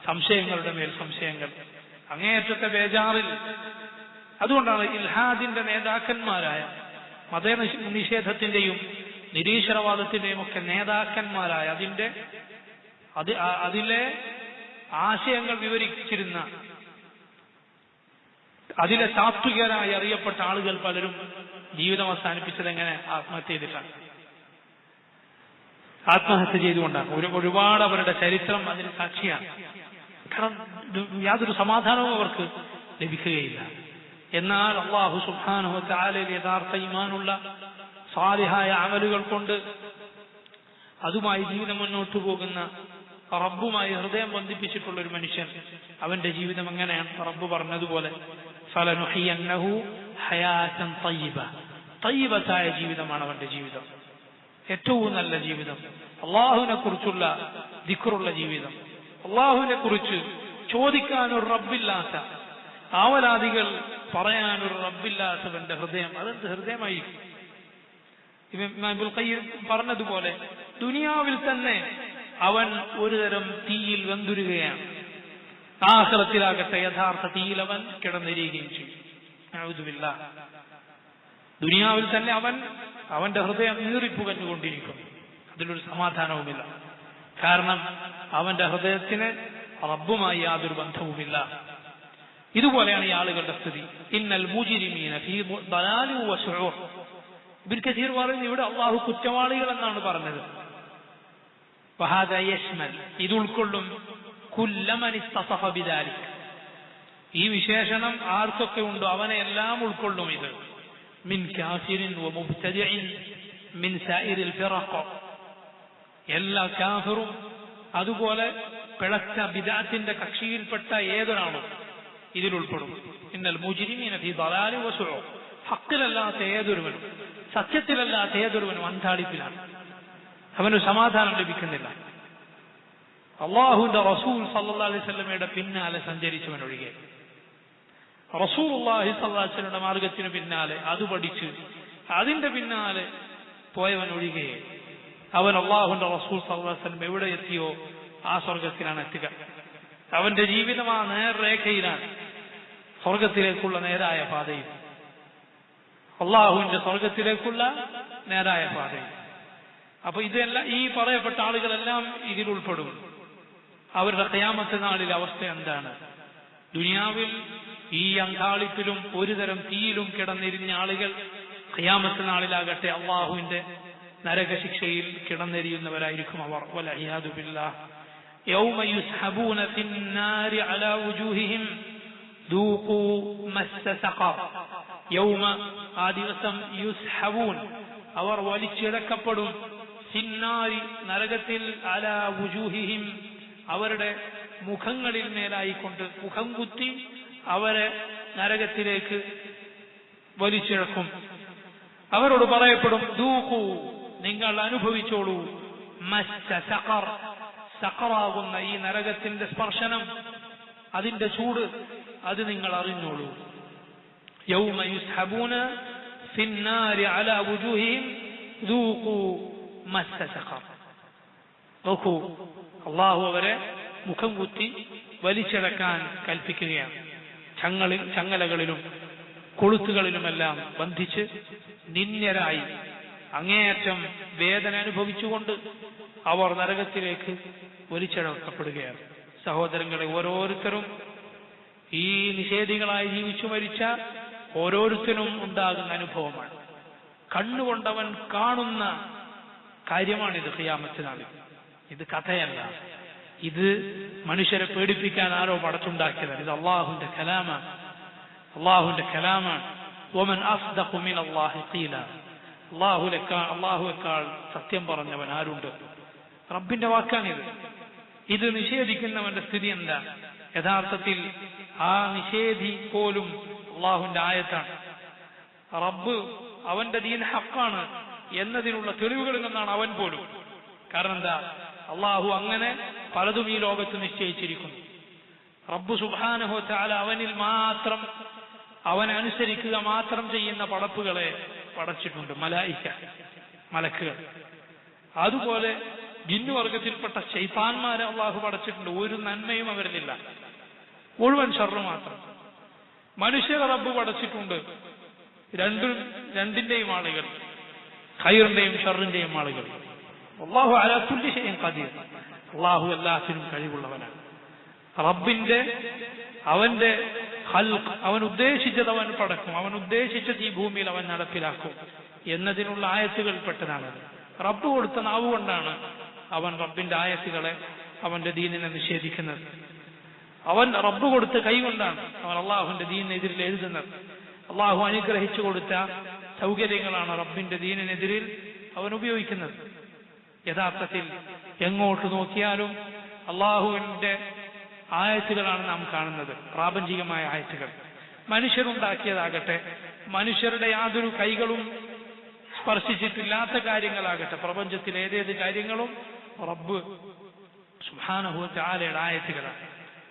സംശയങ്ങളുടെ മേൽ സംശയങ്ങൾ, അങ്ങേയറ്റത്തെ ബേജാറിൽ. അതുകൊണ്ടാണ് ഇൽഹാദിന്റെ നേതാക്കന്മാരായ, മതനിഷേധത്തിന്റെയും നിരീശ്വരവാദത്തിന്റെയും ഒക്കെ നേതാക്കന്മാരായ, അതിലെ ആശയങ്ങൾ വിവരിച്ചിരുന്ന, അതിലെ താത്വികരായി അറിയപ്പെട്ട ആളുകൾ പലരും ജീവിതം അവസാനിപ്പിച്ചത് എങ്ങനെ? ആത്മഹത്യ ചെയ്തിട്ടാണ്, ആത്മഹത്യ ചെയ്തുകൊണ്ടാണ്. ഒരുപാട് അവരുടെ ചരിത്രം അതിന് സാക്ഷിയാണ്. യാതൊരു സമാധാനവും അവർക്ക് ലഭിക്കുകയില്ല. എന്നാൽ അല്ലാഹു സുബ്ഹാനഹു വ തആലയിൽ യഥാർത്ഥ ഈമാനുള്ള സാലിഹായ അമലുകൾ കൊണ്ട് അതുമായി ജീവിതം മുന്നോട്ടു പോകുന്ന റബ്ബുമായി ഹൃദയം ബന്ധിപ്പിച്ചിട്ടുള്ള ഒരു മനുഷ്യൻ, അവന്റെ ജീവിതം എങ്ങനെയാണ്? റബ്ബ് പറഞ്ഞതുപോലെ ഫലനുഹിയന്നഹു ഹയാതൻ തയ്യിബ, തയ്യിബത്തായ ജീവിതമാണ് അവന്റെ ജീവിതം, ഏറ്റവും നല്ല ജീവിതം, അള്ളാഹുവിനെ കുറിച്ചുള്ള ദിക്റുള്ള ജീവിതം, അള്ളാഹുവിനെ കുറിച്ച് ചോദിക്കാനൊരു റബ്ബില്ലാത്ത, ആവലാദികൾ പറയാനൊരു റബ്ബില്ലാത്തവന്റെ ഹൃദയം അതെന്ത് ഹൃദയമായിരിക്കും? ഇബ്നുൽ ഖയ്യിം പറഞ്ഞതുപോലെ ദുനിയാവിൽ തന്നെ അവൻ ഒരുതരം തീയിൽ വെന്തുരുകയാണ്, ആഖിറത്തിലാകട്ടെ യഥാർത്ഥ തീയിൽ അവൻ കിടന്നിരിക്കുകയും ചെയ്യും. അഊദു ബില്ലാഹ്. ദുനിയാവിൽ തന്നെ അവന്റെ ഹൃദയം നീറിപ്പുകഞ്ഞുകൊണ്ടിരിക്കും, അതിലൊരു സമാധാനവുമില്ല. കാരണം അവന്റെ ഹൃദയത്തിന് റബ്ബുമായി യാതൊരു ബന്ധവുമില്ല. ഇതുപോലെയാണ് ഈ ആളുകളുടെ സ്ഥിതി. ഇന്നൽ മുജ്രിമീന ഫീ ദലാലിൻ വസുഊർ. ഇബ്നു കസീർ പറയുന്നു ഇവിടെ അല്ലാഹു കുറ്റവാളികൾ എന്നാണ് പറഞ്ഞത്. വഹാദ യശ്മൽ, ഇത് ഉൾക്കൊള്ളും കുല്ലമൻ ഇസ്തസഫ ബിദാലിക്, ഈ വിശേഷണം ആർക്കൊക്കെ ഉണ്ടോ അവനെ എല്ലാം ഉൾക്കൊള്ളും ഇത്. മിൻ കാഫിരിൻ വ മുബ്തദിഇൻ മിൻ സായിരിൽ ഫിറഖ്, എല്ലാ കാഫിറും അതുപോലെ പിഴച്ച ബിദഅത്തിന്റെ കക്ഷിയിൽപ്പെട്ട ഏതൊരാളും ഇതിൽ ഉൾപ്പെടും. ഇന്നൽ മുജ്രിമീന ഫീ ദലാലിൻ വസുഊർ. ഹക്കിലല്ലാത്ത ഏതൊരുവനും, സത്യത്തിലല്ലാത്ത ഏതൊരുവനും അന്താളിപ്പിലാണ്, അവന് സമാധാനം ലഭിക്കുന്നില്ല. അല്ലാഹുവിന്റെ റസൂൽ സല്ലല്ലാഹു അലൈഹി വസല്ലമയുടെ പിന്നാലെ സഞ്ചരിച്ചവൻ ഒഴികെ, റസൂലുള്ളാഹി സ്വല്ലല്ലാഹു അലൈഹി വസല്ലമയുടെ മാർഗത്തിന് പിന്നാലെ അത് പഠിച്ച് അതിന്റെ പിന്നാലെ പോയവൻ ഒഴികെ അവൻ അല്ലാഹുവിന്റെ റസൂൽ സല്ലല്ലാഹു അലൈഹി വസല്ലം എവിടെ എത്തിയോ ആ സ്വർഗത്തിലാണ് എത്തുക. അവന്റെ ജീവിതം ആ നേർരേഖയിലാണ്, സ്വർഗത്തിലേക്കുള്ള നേരായ പാതയിൽ, അള്ളാഹുവിന്റെ സ്വർഗത്തിലേക്കുള്ള നേരായ പാതയിൽ. അപ്പൊ ഇതെല്ലാം ഈ പറയപ്പെട്ട ആളുകളെല്ലാം ഇതിൽ ഉൾപ്പെടും. അവരുടെ ഖിയാമത്ത് നാളിലെ അവസ്ഥ എന്താണ്? ദുനിയാവിൽ ഈ അന്താളിപ്പിലും ഒരുതരം തീയിലും കിടന്നിരിഞ്ഞ ആളുകൾ ഖിയാമത്ത് നാളിലാകട്ടെ അള്ളാഹുവിന്റെ നരകശിക്ഷയിൽ കിടന്നെരിയുന്നവരായിരിക്കും അവർ. വലഇയാദു ബില്ലാഹ്. യൗമ യുസ്ഹബൂന ഫിന്നാരി അലാ വുജൂഹിഹിം ദൂഖൂ മസ്സ സഖർ. യൗമ, ആ ദിവസം, യുസ്ഹബൂൻ, അവർ വലിച്ചിഴക്കപ്പെടും, ഫിന്നാരി, നരകത്തിൽ, അലാ വുജൂഹിഹിം, അവരുടെ മുഖങ്ങളിൽ മേലായിക്കൊണ്ട്, മുഖം കുത്തി അവരെ നരകത്തിലേക്ക് വലിച്ചിഴക്കും. അവരോട് പറയപ്പെടും, ദൂഖൂ, നിങ്ങൾ അനുഭവിച്ചോളൂ, മസ്സ സഖർ, സഖറാകുന്ന ഈ നരകത്തിന്റെ സ്പർശനം, അതിന്റെ ചൂട്, അത് നിങ്ങൾ അറിഞ്ഞോളൂ. യൗമ യുസ്ഹബൂന ഫിന്നാരി അലാ വുജൂഹിഹിം ദൂഖൂ മസ്സ സഖർ. നോക്കൂ, അള്ളാഹു അവരെ മുഖം കുത്തി വലിച്ചിഴക്കാൻ കൽപ്പിക്കുകയാണ്. ചങ്ങലകളിലും കൊളുത്തുകളിലുമെല്ലാം ബന്ധിച്ച് നിന്ദ്യരായി അങ്ങേയറ്റം വേദന അനുഭവിച്ചുകൊണ്ട് അവർ നരകത്തിലേക്ക് വലിച്ചിഴക്കപ്പെടുകയാണ്. സഹോദരങ്ങളെ, ഓരോരുത്തരും ഈ നിഷേധികളായി ജീവിച്ചു മരിച്ച ഓരോരുത്തരും ഉണ്ടാകുന്ന അനുഭവമാണ്. കണ്ണുകൊണ്ടവൻ കാണുന്ന കാര്യമാണിത് ഖിയാമത്ത് നാളിൽ. ഇത് കഥയല്ല, ഇത് മനുഷ്യരെ പേടിപ്പിക്കാൻ ആരോ പടച്ചുണ്ടാക്കിയതാണ്. ഇത് അള്ളാഹുവിന്റെ കലാമാണ്, അള്ളാഹുവിന്റെ കലാമാണ്. വമൻ അസ്ദഖു മിനല്ലാഹി ഖീല, അള്ളാഹുവേക്കാൾ സത്യം പറഞ്ഞവൻ ആരുണ്ട്? റബ്ബിന്റെ വാക്കാണിത്. ഇത് നിഷേധിക്കുന്നവന്റെ സ്ഥിതി എന്താ? യഥാർത്ഥത്തിൽ ആ നിഷേധി പോലും അള്ളാഹുവിന്റെ ആയത്താണ്. റബ്ബ്, അവന്റെ ദീൻ ഹക്കാണ് എന്നതിനുള്ള തെളിവുകളിൽ നിന്നാണ് അവൻ പോലും. കാരണം എന്താ? അള്ളാഹു അങ്ങനെ പലതും ഈ ലോകത്ത് നിശ്ചയിച്ചിരിക്കുന്നു. റബ്ബ് സുബ്ഹാനഹു വ തആല അവനിൽ മാത്രം, അവനനുസരിക്കുക മാത്രം ചെയ്യുന്ന പടപ്പുകളെ പടച്ചിട്ടുണ്ട്. മലായിക, മലക്കുകൾ. അതുപോലെ ജിന്നുവർഗത്തിൽപ്പെട്ട ശൈത്താന്മാരെ അള്ളാഹു പടച്ചിട്ടുണ്ട്. ഒരു നന്മയും അവരിലില്ല, മുഴുവൻ ഷർറ് മാത്രം. മനുഷ്യരെ റബ്ബ് പടച്ചിട്ടുണ്ട്, രണ്ടിന്റെയും ആളുകൾ, ഖൈറിന്റെയും ഷർറിന്റെയും ആളുകൾ. അല്ലാഹു അലാ കുല്ലി ഷൈഇൻ ഖദീർ. അള്ളാഹു എല്ലാത്തിനും കഴിവുള്ളവനാണ്. റബ്ബിന്റെ, അവന്റെ ഖൽഖ്, അവൻ ഉദ്ദേശിച്ചത് അവൻ പടക്കും, അവൻ ഉദ്ദേശിച്ചത് ഈ ഭൂമിയിൽ അവൻ നടപ്പിലാക്കും എന്നതിനുള്ള ആയത്തുകൾപ്പെട്ടതാണത്. റബ്ബ് കൊടുത്ത നാവ് കൊണ്ടാണ് അവൻ റബ്ബിന്റെ ആയത്തുകളെ, അവന്റെ ദീനിനെ നിഷേധിക്കുന്നത്. അവൻ റബ്ബ് കൊടുത്ത കൈ കൊണ്ടാണ് അവൻ അള്ളാഹുവിന്റെ ദീനിനെതിരിൽ എഴുതുന്നത്. അള്ളാഹു അനുഗ്രഹിച്ചു കൊടുത്ത സൗകര്യങ്ങളാണ് റബ്ബിന്റെ ദീനിനെതിരിൽ അവൻ ഉപയോഗിക്കുന്നത്. യഥാർത്ഥത്തിൽ എങ്ങോട്ട് നോക്കിയാലും അള്ളാഹുവിന്റെ ആയത്തുകളാണ് നാം കാണുന്നത്, പ്രാപഞ്ചികമായ ആയത്തുകൾ. മനുഷ്യരുണ്ടാക്കിയതാകട്ടെ, മനുഷ്യരുടെ യാതൊരു കൈകളും സ്പർശിച്ചിട്ടില്ലാത്ത കാര്യങ്ങളാകട്ടെ, പ്രപഞ്ചത്തിൽ ഏതേത് കാര്യങ്ങളും റബ്ബ് സുബ്ഹാനഹു വ തആലയുടെ ആയത്തുകളാണ്.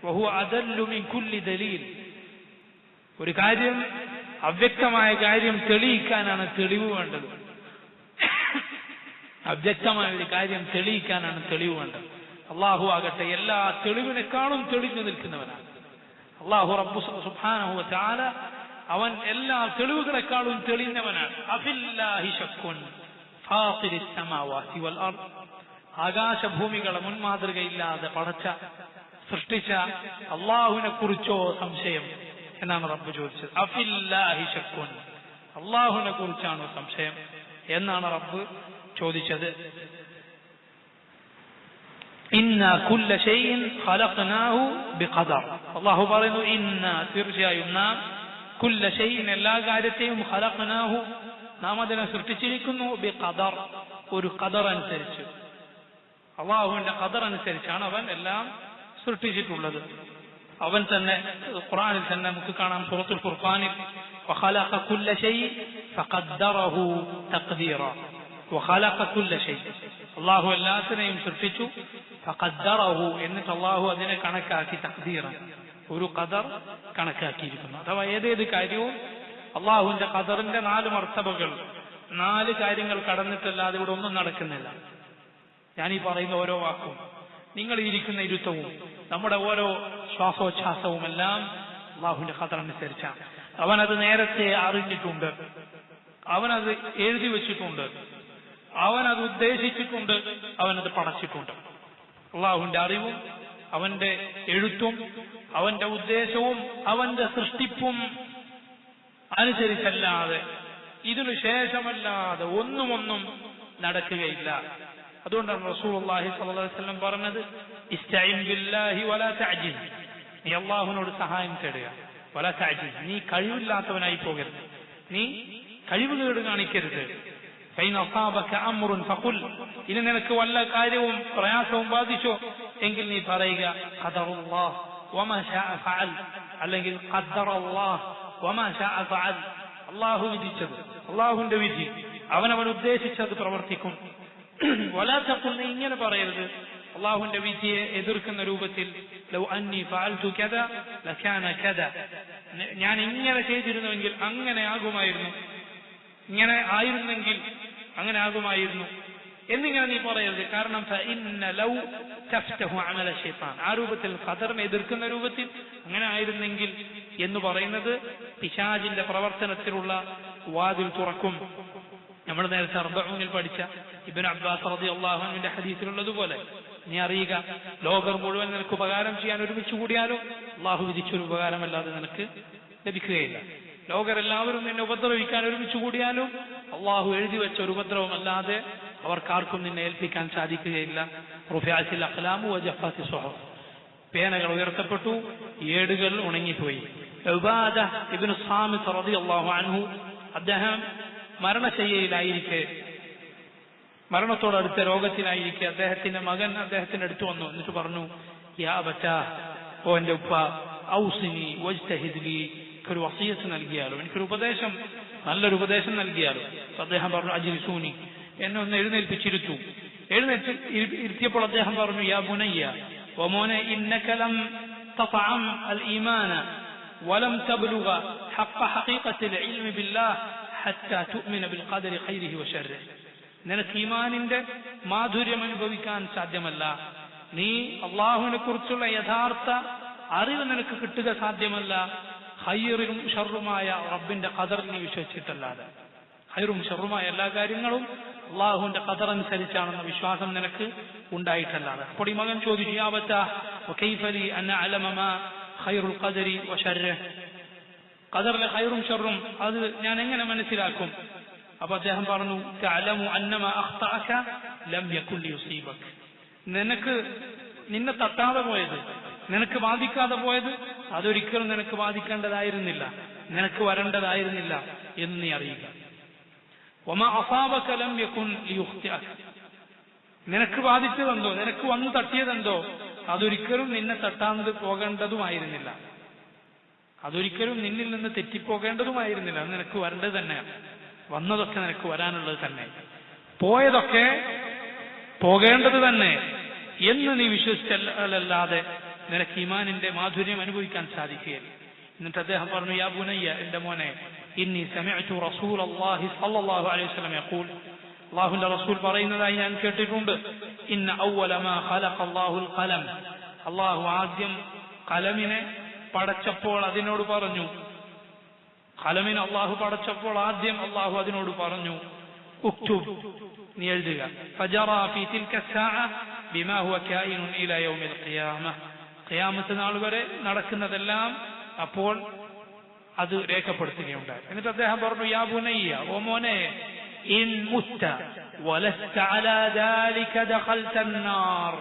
വഹുവ അദല്ലു മിൻ കുല്ലി ദലീൽ. ഒരു കാര്യം, അവ്യക്തമായ കാര്യം തെളിയിക്കാനാണ് തെളിവ് വേണ്ടത്. അവ്യക്തമായ ഒരു കാര്യം തെളിയിക്കാനാണ് തെളിവ് വേണ്ടത്. അള്ളാഹു ആകട്ടെ എല്ലാ തെളിവിനേക്കാളും തെളിഞ്ഞു നിൽക്കുന്നവനാണ്. അള്ളാഹു റബ്ബു സുബ്ഹാനഹു വ തആല അവൻ എല്ലാ തെളിവുകളെക്കാളും തെളിഞ്ഞവനാണ്. അഫില്ലാഹി ശക്കുൻ ഫാത്തിരിസ് സമാവാതി വൽ അർദ്. ആകാശഭൂമികളെ മുൻമാതൃകയില്ലാതെ പടച്ച സൃഷ്ടിച്ച അള്ളാഹുവിനെ കുറിച്ചോ സംശയം എന്നാണ് റബ്ബ് ചോദിച്ചത്. അഫില്ലാഹി ശക്കുൻ, അള്ളാഹുവിനെ കുറിച്ചാണോ സംശയം എന്നാണ് റബ്ബ് ചോദിച്ചത്. ഇന്നാ കുല്ല ശൈഇൻ ഖലഖനാഹു ബിഖദർ. അല്ലാഹു പറയുന്നു ഇന്നാ, തീർച്ചയായും നാം, കുല്ല ശൈഇൻ, എല്ലാ കാര്യത്തെയും, ഖലഖനാഹു, നാം അതിനെ സൃഷ്ടിച്ചിരിക്കുന്നു, ബിഖദർ, ഒരു ഖദർ അനുസരിച്ച്. അള്ളാഹുവിന്റെ ഖദർ അനുസരിച്ചാണ് അവൻ എല്ലാം സൃഷ്ടിച്ചിട്ടുള്ളത്. അവൻ തന്നെ ഖുർആനിൽ തന്നെ നമുക്ക് കാണാം, സൂറത്തുൽ ഫുർഖാനിൽ വഖലഖ കുല്ല ശൈഇൻ ഫഖദ്ദറഹു തഖ്ദീറ. വഖലഖ കുല്ല ശൈഇൻ, അള്ളാഹു എല്ലാത്തിനെയും സൃഷ്ടിച്ചു, ഫഖദ്ദറഹു, എന്നിട്ട് അള്ളാഹു അതിനെ കണക്കാക്കി, തഖ്ദീറ, ഒരു ഖദർ കണക്കാക്കിയിരിക്കുന്നു. അഥവാ ഏതേത് കാര്യവും അള്ളാഹുവിന്റെ ഖദറിന്റെ 4 മർത്തബകൾ, 4 കാര്യങ്ങൾ കടന്നിട്ടല്ലാതെ ഇവിടെ ഒന്നും നടക്കുന്നില്ല. ഞാനീ പറയുന്ന ഓരോ വാക്കും, നിങ്ങൾ ഇരിക്കുന്ന ഇരുത്തവും, നമ്മുടെ ഓരോ ശ്വാസോച്ഛ്വാസവും എല്ലാം അള്ളാഹുവിന്റെ ഖദർ അനുസരിച്ചാണ്. അവനത് നേരത്തെ അറിഞ്ഞിട്ടുണ്ട്, അവനത് എഴുതി വെച്ചിട്ടുണ്ട്, അവനത് ഉദ്ദേശിച്ചിട്ടുണ്ട്, അവനത് പടച്ചിട്ടുണ്ട്. അള്ളാഹുവിന്റെ അറിവും അവന്റെ എഴുത്തും അവന്റെ ഉദ്ദേശവും അവന്റെ സൃഷ്ടിപ്പും അനുസരിച്ചല്ലാതെ, ഇതിനു ശേഷമല്ലാതെ ഒന്നും നടക്കുകയില്ല. അതുകൊണ്ടാണ് റസൂലുള്ളാഹി സ്വല്ലല്ലാഹു അലൈഹി വസല്ലം പറഞ്ഞത്, ഇസ്തഈൻ ബില്ലാഹി വലാ തഅജിസ്, നീ അള്ളാഹുവിനോട് സഹായം തേടുക, വലാ തഅജിസ്, നീ കഴിവില്ലാത്തവനായി പോകരുത്, നീ കഴിവുകേട് കാണിക്കരുത്. ഫൈൻ അസാബക അംറുൻ ഫഖുൽ, ഇനി നിനക്ക് വല്ല കാര്യവും പ്രയാസവും ബാധിച്ചോ എങ്കിൽ നീ പറയുക ഖദറുല്ലാഹ് വമാ ശാഅ ഫഅൽ, അല്ലെങ്കിൽ ഖദ്ദറല്ലാഹ് വമാ ശാഅ ഫഅൽ, അള്ളാഹു വിധിച്ചത്, അള്ളാഹുവിന്റെ വിധി, അവനവൻ ഉദ്ദേശിച്ചത് പ്രവർത്തിക്കും. വലാ തഖുൽ, നീ ഇങ്ങനെ പറയരുത്, അള്ളാഹുവിന്റെ വിധിയെ എതിർക്കുന്ന രൂപത്തിൽ, ലൗ അന്നി ഫഅൽതു കദാ ലകാന കദാ, ഞാൻ ഇങ്ങനെ ചെയ്തിരുന്നുവെങ്കിൽ അങ്ങനെ ആകുമായിരുന്നു, ഇങ്ങനെ ആയിരുന്നെങ്കിൽ അങ്ങനെ ആകുമായിരുന്നു എന്നിങ്ങനെ നീ പറയരുത്. കാരണം ഫഇന്ന ലൗ തഫ്തഹു അമല ശൈത്താൻ, ആ രൂപത്തിൽ ഖദറിനെ എതിർക്കുന്ന രൂപത്തിൽ അങ്ങനെ ആയിരുന്നെങ്കിൽ എന്ന് പറയുന്നത് പിശാചിന്റെ പ്രവർത്തനത്തിലുള്ള വാതിൽ തുറക്കും. നമ്മൾ നേരത്തെ അർബഊനിൽ പഠിച്ച ഇബ്നു അബ്ബാസ് റളിയല്ലാഹു അൻഹുവിന്റെ ഹദീസിലുള്ളതുപോലെ, നീ അറിയുക, ലോകർ മുഴുവൻ നിനക്ക് ഉപകാരം ചെയ്യാൻ ഒരുമിച്ച് കൂടിയാലും അള്ളാഹു വിധിച്ചൊരു ഉപകാരമല്ലാതെ നിനക്ക് ലഭിക്കുകയില്ല. ലോകരെല്ലാവരും നിന്നെ ഉപദ്രവിക്കാൻ ഒരുമിച്ച് കൂടിയാലും അള്ളാഹു എഴുതി വെച്ച ഒരു ഉപദ്രവമല്ലാതെ അവർക്കാർക്കും നിന്നെ ഏൽപ്പിക്കാൻ സാധിക്കുകയില്ല. റുഫിഅത്തിൽ അഖ്ലാമു വജഫാത്തി സുഹഫ്, പേനകൾ ഉയർത്തപ്പെട്ടു, ഏടുകൾ ഉണങ്ങിപ്പോയി. ഉബാദ ഇബ്നു സാമിത്ത് റളിയല്ലാഹു അൻഹു, അദ്ദേഹം മരണശയ്യയിലായിരിക്കെ, മരണത്തോടടുത്ത രോഗത്തിലായിരിക്കെ, അദ്ദേഹത്തിന്റെ മകൻ അദ്ദേഹത്തിന്റെ അടുത്ത് വന്നു. എന്നിട്ട് പറഞ്ഞു, യാ അബറ്റാ, ഓ എന്റെ ഉപ്പ, ഔസിനി വജ്തഹിദ് ലി, ഒരു വസിയത്ത് നൽകിയാലോ, എനിക്കൊരു ഉപദേശം, നല്ലൊരു ഉപദേശം നൽകിയാലോ. അദ്ദേഹം പറഞ്ഞു, അജ്ലിസൂനി, എന്നെ ഒന്ന് എഴുന്നേൽപ്പിച്ചിരുത്തു. ഇരുത്തിയപ്പോൾ അദ്ദേഹം പറഞ്ഞു, യാ ബുനയ്യ, ഓ മോനെ, ഇന്നക ലം തതഅം അൽ ഈമാന വലം തബ്ലുഗ ഹഖ ഹഖീഖത്തിൽ ഇൽമി ബില്ലാഹ് ഹത്താ തുഅ്മിന ബിൽ ഖദരി ഖൈരിഹി വശർരിഹി, നിനക്ക് ഈമാനിന്റെ മാധുര്യം അനുഭവിക്കാൻ സാധ്യമല്ല, നീ അള്ളാഹുവിനെ കുറിച്ചുള്ള യഥാർത്ഥ അറിവ് നിനക്ക് കിട്ടുക സാധ്യമല്ല, ഖൈറും ഷർറുമായ റബ്ബിന്റെ ഖദർ നീ വിശ്വസിച്ചിട്ടല്ലാതെ. ഖൈറും ഷർറുമായ എല്ലാ കാര്യങ്ങളും അള്ളാഹുവിന്റെ ഖദർ അനുസരിച്ചാണെന്ന വിശ്വാസം നിനക്ക് ഉണ്ടായിട്ടല്ലാതെ. അപ്പോൾ ഈ മകൻ ചോദിച്ചു, യാ അബത്താ വകൈഫ ലി അൻ അഅലമ മാ ഖൈറുൽ ഖദരി വശർരിഹി, ഖദറിലെ ഖൈറും ഷർറും അത് ഞാൻ എങ്ങനെ മനസ്സിലാക്കും? അപ്പൊ അദ്ദേഹം പറഞ്ഞു, തഅലമു അന്നമ അഖ്തഅക ലം യകുൻ ലിയുസീബക, നിന്നെ തട്ടാതെ പോയത്, നിനക്ക് ബാധിക്കാതെ പോയത് അതൊരിക്കലും നിനക്ക് ബാധിക്കേണ്ടതായിരുന്നില്ല, നിനക്ക് വരേണ്ടതായിരുന്നില്ല എന്ന് നീ അറിയുക. വമാ അസാബക ലം യകുൻ ലിയുഖ്തിഅക, നിനക്ക് ബാധിച്ചതെന്തോ, നിനക്ക് വന്നു തട്ടിയതെന്തോ അതൊരിക്കലും നിന്നെ തട്ടാതെ പോകേണ്ടതുമായിരുന്നില്ല, അതൊരിക്കലും നിന്നിൽ നിന്ന് തെറ്റിപ്പോകേണ്ടതുമായിരുന്നില്ല. അത് നിനക്ക് വരേണ്ടത് തന്നെയാണ്. വന്നതൊക്കെ നിനക്ക് വരാനുള്ളത് തന്നെ, പോയതൊക്കെ പോകേണ്ടത് തന്നെ എന്ന് നീ വിശ്വസിച്ചല്ലാതെ നിനക്ക് ഈമാനിന്റെ മാധുര്യം അനുഭവിക്കാൻ സാധിക്കുകയില്ല. എന്നിട്ട് അദ്ദേഹം പറഞ്ഞു, യാ ബുനയ്യ, എന്റെ മോനെ, ഇന്നി സമിഅ്തു റസൂലല്ലാഹി സ്വല്ലല്ലാഹു അലൈഹി വസല്ലം യഖൂൽ, അല്ലാഹുവിന്റെ റസൂൽ പറയുന്നതായി ഞാൻ കേട്ടിട്ടുണ്ട്, ഇന്ന അവ്വല മാ ഖലഖ അല്ലാഹുൽ ഖലം, അല്ലാഹു ആദ്യം ഖലമിനെ പടച്ചപ്പോൾ അതിനോട് പറഞ്ഞു, ഖലമിനെ അല്ലാഹു പടച്ചപ്പോൾ ആദ്യം അല്ലാഹു അതിനോട് പറഞ്ഞു, ഉക്തുബ്, നീ എഴുതുക, ഫജറാ ഫീ തിൽക അസ്സാഅ ബിമാ ഹുവ കായിനുൻ ഇലാ യൗമിൽ ഖിയാമ, ഖിയാമത്ത് നാൾ വരെ നടക്കുന്നതെല്ലാം അപ്പോൾ അത് രേഖപ്പെടുത്തുകയുണ്ടായി. എന്നിട്ട് അദ്ദേഹം പറഞ്ഞു, യാ ബുനയ്യ, ഓ മോനെ, ഇൻ മുത്ത വലസ്ത അലാ ദാലിക ദഖൽത അന്നാർ,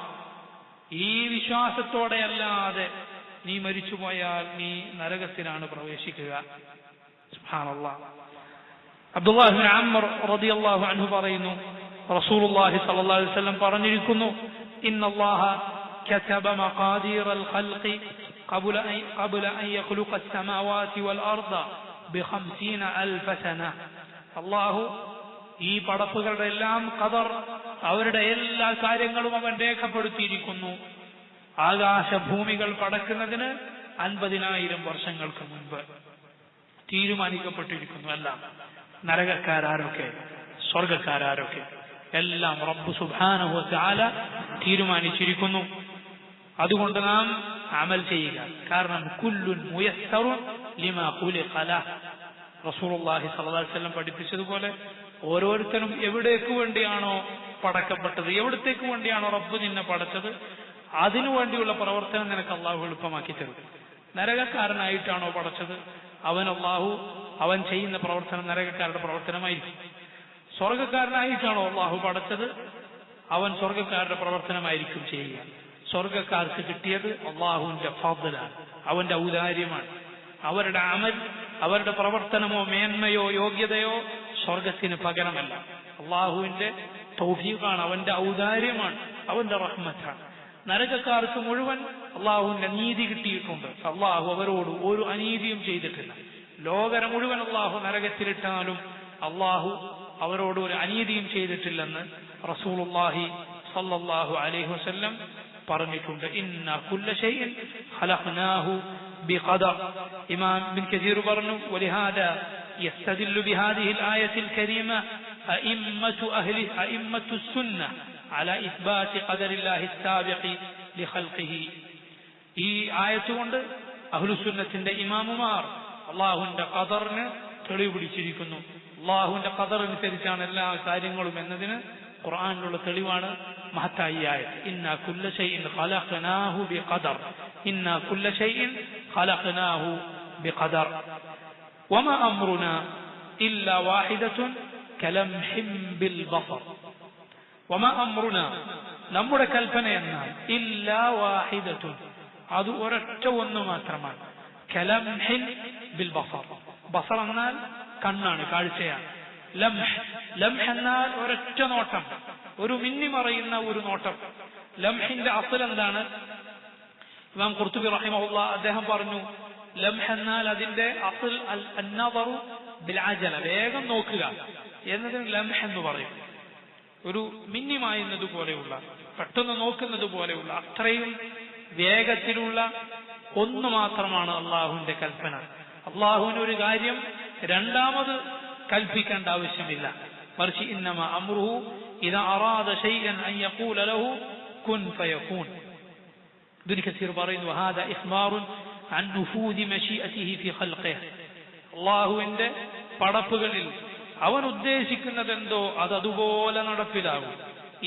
ഈ വിശ്വാസത്തോടെ അല്ലാതെ നീ മരിച്ചുപോയാൽ നീ നരകത്തിലാണ് പ്രവേശിക്കുക. സുബ്ഹാനല്ലാഹ്. അബ്ദുല്ലാഹ് ഇബ്നു അംർ റളിയല്ലാഹു അൻഹു പറയുന്നു, റസൂലുള്ളാഹി സ്വല്ലല്ലാഹു അലൈഹി വസല്ലം പറഞ്ഞിരിക്കുന്നു, ഇന്നല്ലാഹ كتب مقادير الخلق قبل أن يخلق السماوات والأرض ب50,000 سنة. അല്ലാഹു ഈ പടപ്പുകളുടെ എല്ലാം ഖദർ, അവരുടെ എല്ലാ കാര്യങ്ങളും അവൻ രേഖപ്പെടുത്തിയിരിക്കുന്നു ആകാശഭൂമികൾ പടക്കുന്നതിന് 50,000 വർഷങ്ങൾക്ക് മുൻപ് തീരുമാനിക്കപ്പെട്ടിരിക്കുന്നു. എല്ലാം നരകക്കാരൊക്കെ സ്വർഗക്കാരൊക്കെ എല്ലാം റബ്ബ് സുബ്ഹാനഹു വ തആല തീരുമാനിച്ചിരിക്കുന്നു. അതുകൊണ്ട് നാം അമൽ ചെയ്യുക. കാരണം കുല്ലുൻ മുയസ്സറുൻ ലിമാ ഖുലിഖ ലഹ്, റസൂലുള്ളാഹി സ്വല്ലല്ലാഹു അലൈഹി വസല്ലം പഠിപ്പിച്ചതുപോലെ ഓരോരുത്തരും എവിടേക്ക് വേണ്ടിയാണോ പടക്കപ്പെട്ടത്, എവിടത്തേക്ക് വേണ്ടിയാണോ റബ്ബ് നിന്നെ പടച്ചത്, അതിനു വേണ്ടിയുള്ള പ്രവർത്തനം നിനക്ക് അള്ളാഹു എളുപ്പമാക്കി തരും. നരകക്കാരനായിട്ടാണോ പടച്ചത്, അവൻ ചെയ്യുന്ന പ്രവർത്തനം നരകക്കാരുടെ പ്രവർത്തനമായിരിക്കും. സ്വർഗക്കാരനായിട്ടാണോ അള്ളാഹു പടച്ചത്, അവൻ സ്വർഗക്കാരുടെ പ്രവർത്തനമായിരിക്കും ചെയ്യുക. സ്വർഗക്കാർക്ക് കിട്ടിയത് അള്ളാഹുവിന്റെ ഫദ്ലാണ്, അവന്റെ ഔദാര്യമാണ്. അവരുടെ അമൽ, അവരുടെ പ്രവർത്തനമോ മേന്മയോ യോഗ്യതയോ സ്വർഗത്തിന് പകരമല്ല. അള്ളാഹുവിന്റെ തൗഫീഖാണ്, അവന്റെ ഔദാര്യമാണ്, അവന്റെ റഹ്മത്താണ്. നരകക്കാർക്ക് മുഴുവൻ അള്ളാഹുവിന്റെ നീതി കിട്ടിയിട്ടുണ്ട്. അള്ളാഹു അവരോട് ഒരു അനീതിയും ചെയ്തിട്ടില്ല. ലോകരെ മുഴുവൻ അള്ളാഹു നരകത്തിലിട്ടാലും അള്ളാഹു അവരോട് ഒരു അനീതിയും ചെയ്തിട്ടില്ലെന്ന് റസൂലുള്ളാഹി സ്വല്ലല്ലാഹു അലൈഹി വസല്ലം പറഞ്ഞിട്ടുണ്ട്. ഇന്ന കുല്ല ശൈഇൻ ഖലഖനാഹു ബിഖദർ. ഇമാം ഇബ്നു കസീർ പറഞ്ഞു, വലിഹാദാ യസ്തദില്ലു ബിഹാദിഹി ആയത്തിൽ കരീമ അഇമ്മത്തു സുന്ന അലാ ഇസ്ബാതി ഖദറില്ലാഹി സാബിഖി ലിഖൽഖിഹി. ഈ ആയത്ത് കൊണ്ട് അഹ്ലുസുന്നത്തിന്റെ ഇമാമുമാർ അള്ളാഹുവിന്റെ ഖദറിന് തെളിവ് പിടിച്ചിരിക്കുന്നു. അള്ളാഹുവിന്റെ ഖദർ അനുസരിച്ചാണ് എല്ലാ കാര്യങ്ങളും എന്നതിന് ഖുർആനിലുള്ള തെളിവാണ് മഹത്തായ ആയത്ത്. ഇന്നാ കുല്ല ശൈഇൻ ഖലഖനാഹു ബിഖദർ, ഇന്നാ കുല്ല ശൈഇൻ ഖലഖനാഹു ബിഖദർ. വമാ അംറുനാ ഇല്ലാ വാഹിദത്തുൻ കലംഹിൻ ബിൽ ബസർ. വമാ അംറുനാ, നമ്മുടെ കൽപ്പന എന്നാൽ ഇല്ലാ വാഹിദത്തുൻ, അത് ഒരൊറ്റ ഒന്ന് മാത്രമാണ്. കലംഹിൻ ബിൽ ബസർ, ബസർ എന്നാൽ കണ്ണാണ്, കാഴ്ചയാണ്. ലംഹ് എന്നാൽ ഒരൊറ്റ നോട്ടം, ഒരു മിന്നിമറയുന്ന ഒരു നോട്ടം. ലംഹിന്റെ അസ്ൽ എന്താണ്? ഇമാം ഖുർത്തുബി റഹിമഹുല്ലാഹ് അദ്ദേഹം പറഞ്ഞു, ലംഹ് എന്നാൽ അതിന്റെ അസ്ൽ അന്നദറു ബിൽ അജല, വേഗം നോക്കുക എന്നതിന് ലംഹ് എന്ന് പറയും. ഒരു മിന്നിമായുന്നത് പോലെയുള്ള, പെട്ടെന്ന് നോക്കുന്നത് പോലെയുള്ള, അത്രയും വേഗത്തിലുള്ള ഒന്ന് മാത്രമാണ് അള്ളാഹുവിന്റെ കൽപ്പന. അള്ളാഹുവിന് ഒരു കാര്യം രണ്ടാമത് കൽപ്പിക്കേണ്ട ആവശ്യമില്ല. മറിച്ച് ഇന്നമാ അംറുഹു ഇദാ അറാദ ശൈഅൻ അൻ യഖൂല ലഹു കുൻ ഫയകൂൻ. ഇബ്നു കസീർ പറയുന്നു, ഹാദാ ഇഖ്ബാറുൻ അൻ നുഫൂദി മശീഅതിഹി ഫി ഖൽഖിഹി. അള്ളാഹുവിന്റെ പടപ്പുകളിൽ അവൻ ഉദ്ദേശിക്കുന്നതെന്തോ അത് അതുപോലെ നടപ്പിലാകും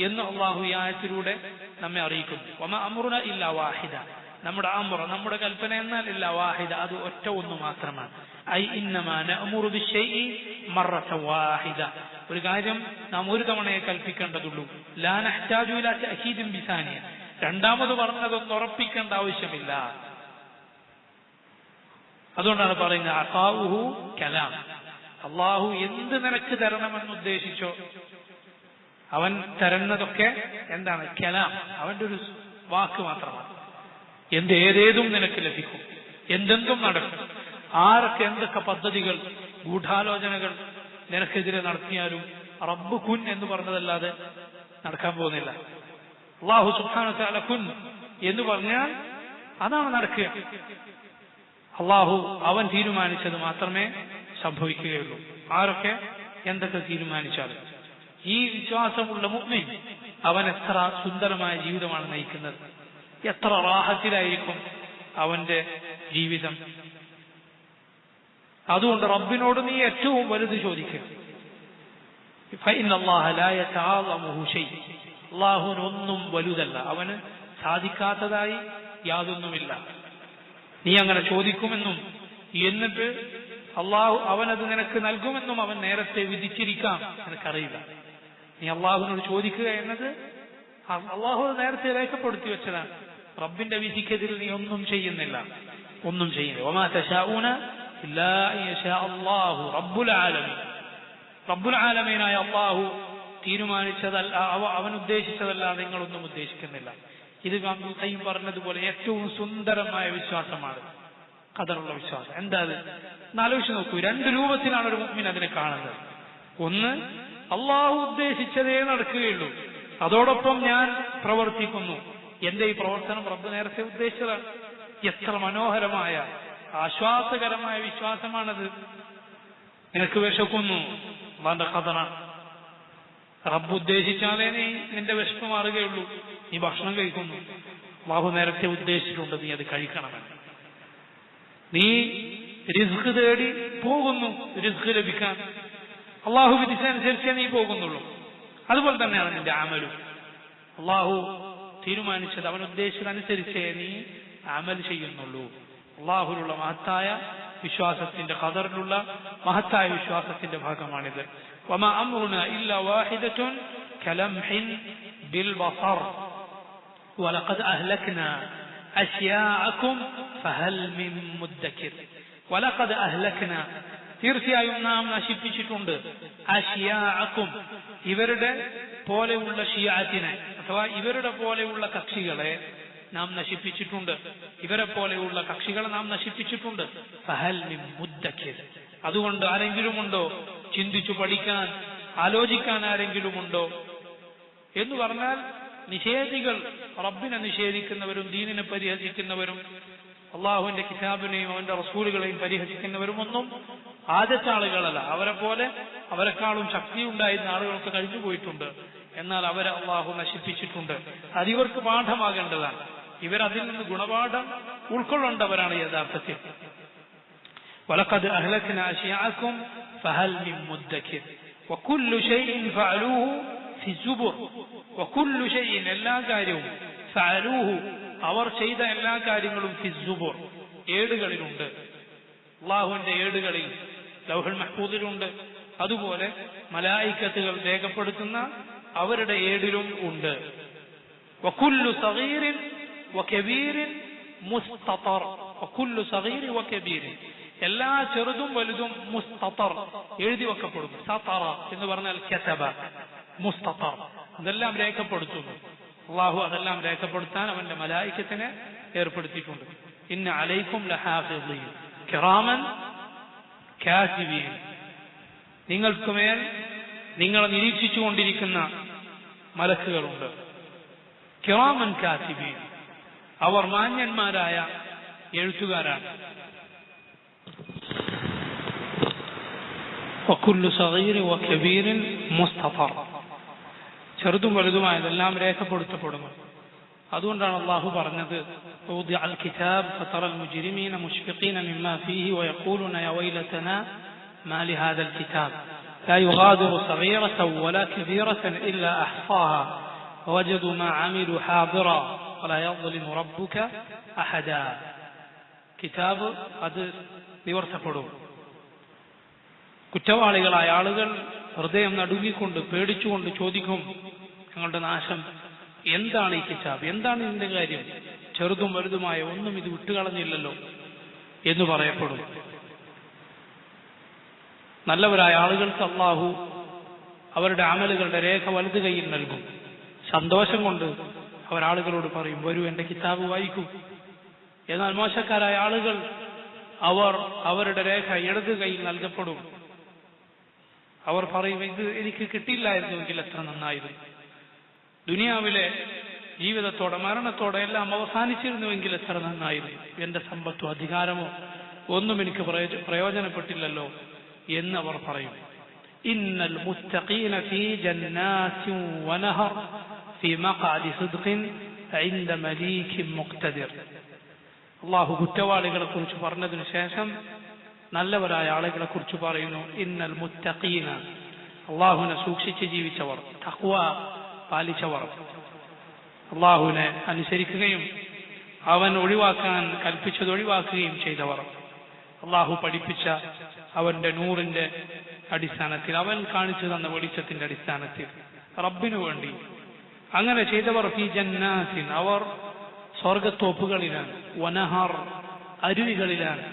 എന്ന് അള്ളാഹു ഈ ആയത്തിലൂടെ നമ്മെ അറിയിക്കുന്നു. വമാ അംറുനാ ഇല്ലാ വാഹിദ, നമ്മുടെ കൽപ്പന എന്നാൽ ഇല്ലാ വാഹിദ, അത് ഒറ്റ ഒന്ന് മാത്രമാണ്. ഐ ഇന്നമാ നഅ്മുറു ബിശ്ശൈഇ മറത്തൻ വാഹിദ, ഒരു കാര്യം നാം ഒരു തവണയെ കൽപ്പിക്കേണ്ടതുള്ളൂ. ലാ നഹ്താജു ഇലാ തഅക്കീദിൻ ബിസാനിയ, രണ്ടാമത് പറഞ്ഞതൊന്നും ഉറപ്പിക്കേണ്ട ആവശ്യമില്ല. അതുകൊണ്ടാണ് പറയുന്നത് അതാഉഹു കലാം. അള്ളാഹു എന്ത് നിനക്ക് തരണമെന്ന് ഉദ്ദേശിച്ചോ അവൻ തരുന്നതൊക്കെ എന്താണ്? കലാം. അവന്റെ ഒരു വാക്ക് മാത്രമാണ്. ഏതേതും നിനക്ക് ലഭിക്കും, എന്തെന്തും നടക്കും. ആരൊക്കെ എന്തൊക്കെ പദ്ധതികൾ ഗൂഢാലോചനകൾ നിനക്കെതിരെ നടത്തിയാലും റബ്ബ് കുൻ എന്ന് പറഞ്ഞതല്ലാതെ നടക്കാൻ പോകുന്നില്ല. അല്ലാഹു സുബ്ഹാനഹു വ തആല കുൻ എന്ന് പറഞ്ഞാൽ അതാണ് നടക്കുക. അല്ലാഹു അവൻ തീരുമാനിച്ചത് മാത്രമേ സംഭവിക്കുകയുള്ളൂ. ആരൊക്കെ എന്തൊക്കെ തീരുമാനിച്ചാലും. ഈ വിശ്വാസമുള്ള മുഅ്മിൻ അവൻ എത്ര സുന്ദരമായ ജീവിതമാണ് നയിക്കുന്നത്, എത്ര റാഹത്തിലായിരിക്കും അവന്റെ ജീവിതം. അതുകൊണ്ട് റബ്ബിനോട് നീ ഏറ്റവും വലുത് ചോദിക്കുക. അള്ളാഹുവിനൊന്നും വലുതല്ല, അവന് സാധിക്കാത്തതായി യാതൊന്നുമില്ല. നീ അങ്ങനെ ചോദിക്കുമെന്നും എന്നിട്ട് അള്ളാഹു അവനത് നിനക്ക് നൽകുമെന്നും അവൻ നേരത്തെ വിധിച്ചിരിക്കാം, നിനക്കറിയില്ല. നീ അള്ളാഹുവിനോട് ചോദിക്കുക എന്നത് അള്ളാഹു നേരത്തെ രേഖപ്പെടുത്തി വെച്ചതാണ്. റബ്ബിന്റെ വിധിക്കെതിൽ നീ ഒന്നും ചെയ്യുന്നില്ല, ഒന്നും ചെയ്യുന്നില്ല. വമാ തശാഊന ഇല്ലാ അൻ യശാ അല്ലാഹു റബ്ബുൽ ആലമീൻ. റബ്ബുൽ ആലമീനായ അള്ളാഹു തീരുമാനിച്ചതല്ല, അവൻ ഉദ്ദേശിച്ചതല്ല നിങ്ങളൊന്നും ഉദ്ദേശിക്കുന്നില്ല. ഇത് ഇബ്നു ഖയ്യിം പറഞ്ഞതുപോലെ ഏറ്റവും സുന്ദരമായ വിശ്വാസമാണ് ഖദറുള്ള വിശ്വാസം. എന്താ അത്? ആലോചിച്ച് നോക്കൂ. രണ്ട് രൂപത്തിലാണ് ഒരു മുഅ്മിൻ അതിനെ കാണുന്നത്. ഒന്ന്, അള്ളാഹു ഉദ്ദേശിച്ചതേ നടക്കുകയുള്ളൂ, അതോടൊപ്പം ഞാൻ പ്രവർത്തിക്കുന്നു. എന്റെ ഈ പ്രവർത്തനം റബ്ബ് നേരത്തെ ഉദ്ദേശിച്ചതാണ്. എത്ര മനോഹരമായ ആശ്വാസകരമായ വിശ്വാസമാണത്. നിനക്ക് വിശക്കുന്നു, അള്ളാന്റെ ഖദറാണ്. റബ്ബ് ഉദ്ദേശിച്ചാലേ നിന്റെ വിശപ്പ് മാറുകയുള്ളൂ. നീ ഭക്ഷണം കഴിക്കുന്നു, അള്ളാഹു നേരത്തെ ഉദ്ദേശിച്ചിട്ടുണ്ട് നീ അത് കഴിക്കണമെന്ന്. നീ റിസ്ക് തേടി പോകുന്നു, റിസ്ക് ലഭിക്കാൻ അള്ളാഹു വിധിച്ചനുസരിച്ചേ നീ പോകുന്നുള്ളൂ. അതുപോലെ തന്നെയാണ് നിന്റെ അമലും. അള്ളാഹു തീരുമാനിച്ചത്, അവൻ ഉദ്ദേശിച്ചതനുസരിച്ചേ നീ അമൽ ചെയ്യുന്നുള്ളൂ. അള്ളാഹുലുള്ള മഹത്തായ വിശ്വാസത്തിന്റെ ഖദറിലുള്ള മഹത്തായ വിശ്വാസത്തിന്റെ ഭാഗമാണിത്. വമാ അംറുനാ ഇല്ലാ വാഹിദത്തുൻ കലംഹിൻ ബിൽ ബസർ വലഖദ് അഹ്ലക്നാ അശ്യാഅകും ഫഹൽ മിൻ മുദ്ദക്കിർ. വലഖദ് അഹ്ലക്നാ, തീർച്ചയായും നാം നശിപ്പിച്ചിട്ടുണ്ട്. അശ്യാഅകും, ഇവരുടെ പോലെയുള്ള ഷിയാഅത്തിനെ അഥവാ ഇവരുടെ പോലെയുള്ള കക്ഷികളെ നാം നശിപ്പിച്ചിട്ടുണ്ട്. ഇവരെ പോലെയുള്ള കക്ഷികളെ നാം നശിപ്പിച്ചിട്ടുണ്ട്. ഫഹൽ മിൻ മുദ്ദക്കിർ, അതുകൊണ്ട് ആരെങ്കിലും ഉണ്ടോ ചിന്തിച്ചു പഠിക്കാൻ, ആലോചിക്കാൻ ആരെങ്കിലും ഉണ്ടോ എന്ന് പറഞ്ഞാൽ നിഷേധികൾ, റബ്ബിനെ നിഷേധിക്കുന്നവരും ദീനിനെ പരിഹസിക്കുന്നവരും അള്ളാഹുവിന്റെ കിതാബിനെയും അവന്റെ റസൂലുകളെയും പരിഹസിക്കുന്നവരും ഒന്നും ആദ്യത്തെ ആളുകളല്ല. അവരെ പോലെ അവരെക്കാളും ശക്തി ഉണ്ടായിരുന്ന ആളുകൾക്ക് കഴിഞ്ഞു പോയിട്ടുണ്ട്. എന്നാൽ അവരെ അള്ളാഹു നശിപ്പിച്ചിട്ടുണ്ട്. അതിവർക്ക് പാഠമാകേണ്ടതാണ്. ഇവരതിൽ നിന്ന് ഗുണപാഠം ഉൾക്കൊള്ളേണ്ടവരാണ് യഥാർത്ഥത്തിൽ. വലഖദ് അഹ്ലക്നാ അശ്യാഅകും ഫഹൽ മിൻ മുദ്ദക്കിർ വകുല്ലു ശൈഇൻ ഫഅലൂഹു ഫി സുബുർ. വകുല്ലു ശൈഇൻ, എല്ലാ കാര്യവും, ഫഅലൂഹു, അവർ ചെയ്ത എല്ലാ കാര്യങ്ങളും ഫി സുബുർ, ഏടുകളിലുണ്ട്. അല്ലാഹുവിന്റെ ഏടുകളിൽ ലൗഹുൽ മഹ്ഫൂദിലുണ്ട്. അതുപോലെ മലായികത്തുകൾ രേഖപ്പെടുത്തുന്ന അവരുടെ ഏടിലും ഉണ്ട്. വകുല്ലു സഗീറിൻ വകബീറിൻ മുസ്തതർ. വകുല്ലു സഗീറിൻ വകബീറിൻ, എല്ലാ ചെറുതും വലുതും മുസ്തതർ, എഴുതി വെക്കപ്പെടുന്നു. സതറ എന്ന് പറഞ്ഞാൽ കതബ, മുസ്തതർ, അതെല്ലാം രേഖപ്പെടുത്തുന്നു. അല്ലാഹു അതെല്ലാം രേഖപ്പെടുത്താൻ അവന്റെ മലായികത്തിനെ ഏർപ്പെടുത്തിയിട്ടുണ്ട്. ഇന്ന അലൈക്കും ലഹാഫിളീൻ കിറാമൻ കാതിബീൻ, നിങ്ങൾക്ക് മേൽ നിങ്ങളെ നിരീക്ഷിച്ചുകൊണ്ടിരിക്കുന്ന മലക്കുകളുണ്ട്. കിറാമൻ കാതിബീൻ, അവർ മാന്യന്മാരായ എഴുത്തുകാരാണ്. വകുല്ലു സഗീറിൻ വകബീറിൻ മുസ്തതർ, ചെറുതും വലുതുമായതെല്ലാം രേഖപ്പെടുത്തപ്പെടുന്നു. അതുകൊണ്ടാണ് അള്ളാഹു പറഞ്ഞത് ووضع الكتاب فترى المجرمين مشفقين مما فيه ويقولون يا ويلتنا ما لهذا الكتاب لا يغادر صغيرة ولا كبيرة إلا أحصاها ووجدوا ما عملوا حاضرا ولا يظلم ربك أحدا. കിതാബ് അത് നിവർത്തപ്പെടും. കുറ്റവാളികളായ ആളുകൾ ഹൃദയം നടുങ്ങിക്കൊണ്ട് പേടിച്ചുകൊണ്ട് ചോദിക്കും, ഞങ്ങളുടെ നാശം എന്താണ് ഈ കിതാബ്, എന്താണ് ഇതിന്റെ കാര്യം, ചെറുതും വലുതുമായ ഒന്നും ഇത് വിട്ടുകളഞ്ഞില്ലല്ലോ എന്ന് പറയപ്പെടും. നല്ലവരായ ആളുകൾക്ക് അള്ളാഹു അവരുടെ അമലുകളുടെ രേഖ വലത് കൈയിൽ നൽകും. സന്തോഷം കൊണ്ട് അവരാളുകളോട് പറയും, വരൂ എന്റെ കിതാബ് വായിക്കൂ. എന്നാൽ മോശക്കാരായ ആളുകൾ അവരുടെ രേഖ ഇടത് കൈയിൽ നൽകപ്പെടും. അവർ പറയും, ഇത് എനിക്ക് കിട്ടിയില്ലായിരുന്നുവെങ്കിൽ എത്ര നന്നായിരുന്നു, ദുനിയാവിലെ ജീവിതത്തോടെ മരണത്തോടെ എല്ലാം അവസാനിച്ചിരുന്നുവെങ്കിൽ എത്ര നന്നായിരുന്നു, എന്റെ സമ്പത്തോ അധികാരമോ ഒന്നും എനിക്ക് പ്രയോജനപ്പെട്ടില്ലല്ലോ എന്നവർ പറയും. ഇന്നൽ മുത്തഖീന ഫീ ജന്നാത്തിൻ വനഹർ ഫീ മഖഅദി സിദ്ഖിൻ ഇൻദ മലീകിൻ മുഖ്തദിർ. അല്ലാഹു കുറ്റവാളികളെ കുറിച്ച് പറഞ്ഞതിനു ശേഷം നല്ലവരായ ആളുകളെ കുറിച്ച് പറയുന്നു, ഇന്നൽ മുത്തഖീന, അള്ളാഹുവിനെ സൂക്ഷിച്ച് ജീവിച്ചവർ, തഖ്വ പാലിച്ചവർ, അള്ളാഹുവിനെ അനുസരിക്കുകയും അവൻ ഒഴിവാക്കാൻ കൽപ്പിച്ചത് ഒഴിവാക്കുകയും ചെയ്തവർ, അള്ളാഹു പഠിപ്പിച്ച അവന്റെ നൂറിന്റെ അടിസ്ഥാനത്തിൽ, അവൻ കാണിച്ചു തന്ന വെളിച്ചത്തിന്റെ അടിസ്ഥാനത്തിൽ റബ്ബിനു വേണ്ടി അങ്ങനെ ചെയ്തവർ ഫീ ജന്നാത്തിൻ, അവർ സ്വർഗത്തോപ്പുകളിലാണ്, വനഹർ അരുവികളിലാണ്,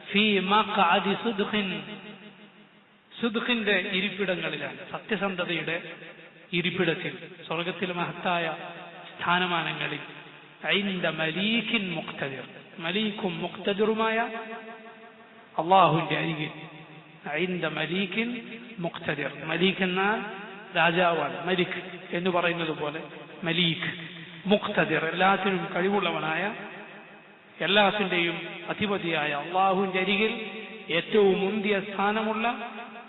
ഫീ മഖഅദി സിദ്ഖിൻ, സിദ്ഖിന്റെ ഇരിപ്പിടങ്ങളിലാണ്, സത്യസന്ധതയുടെ ഇരിപ്പിടത്തിൽ, സ്വർഗത്തിലെ മഹത്തായ സ്ഥാനമാനങ്ങളിൽ, ഇൻദ മലീകിൻ മുഖ്തദിർ, മലീക്കും മുഖ്തദിറുമായ അള്ളാഹുവിന്റെ അരികിൽ, ഇൻദ മലീകിൻ മുഖ്തദിർ, മലീക് എന്നാൽ രാജാവാണ്, മലിക് എന്ന് പറയുന്നത് പോലെ മലീക്, മുഖ്തദിർ എല്ലാത്തിനും കഴിവുള്ളവനായ, എല്ലാത്തിന്റെയും അധിപതിയായ അള്ളാഹുവിന്റെ അരികിൽ ഏറ്റവും മുന്തിയ സ്ഥാനമുള്ള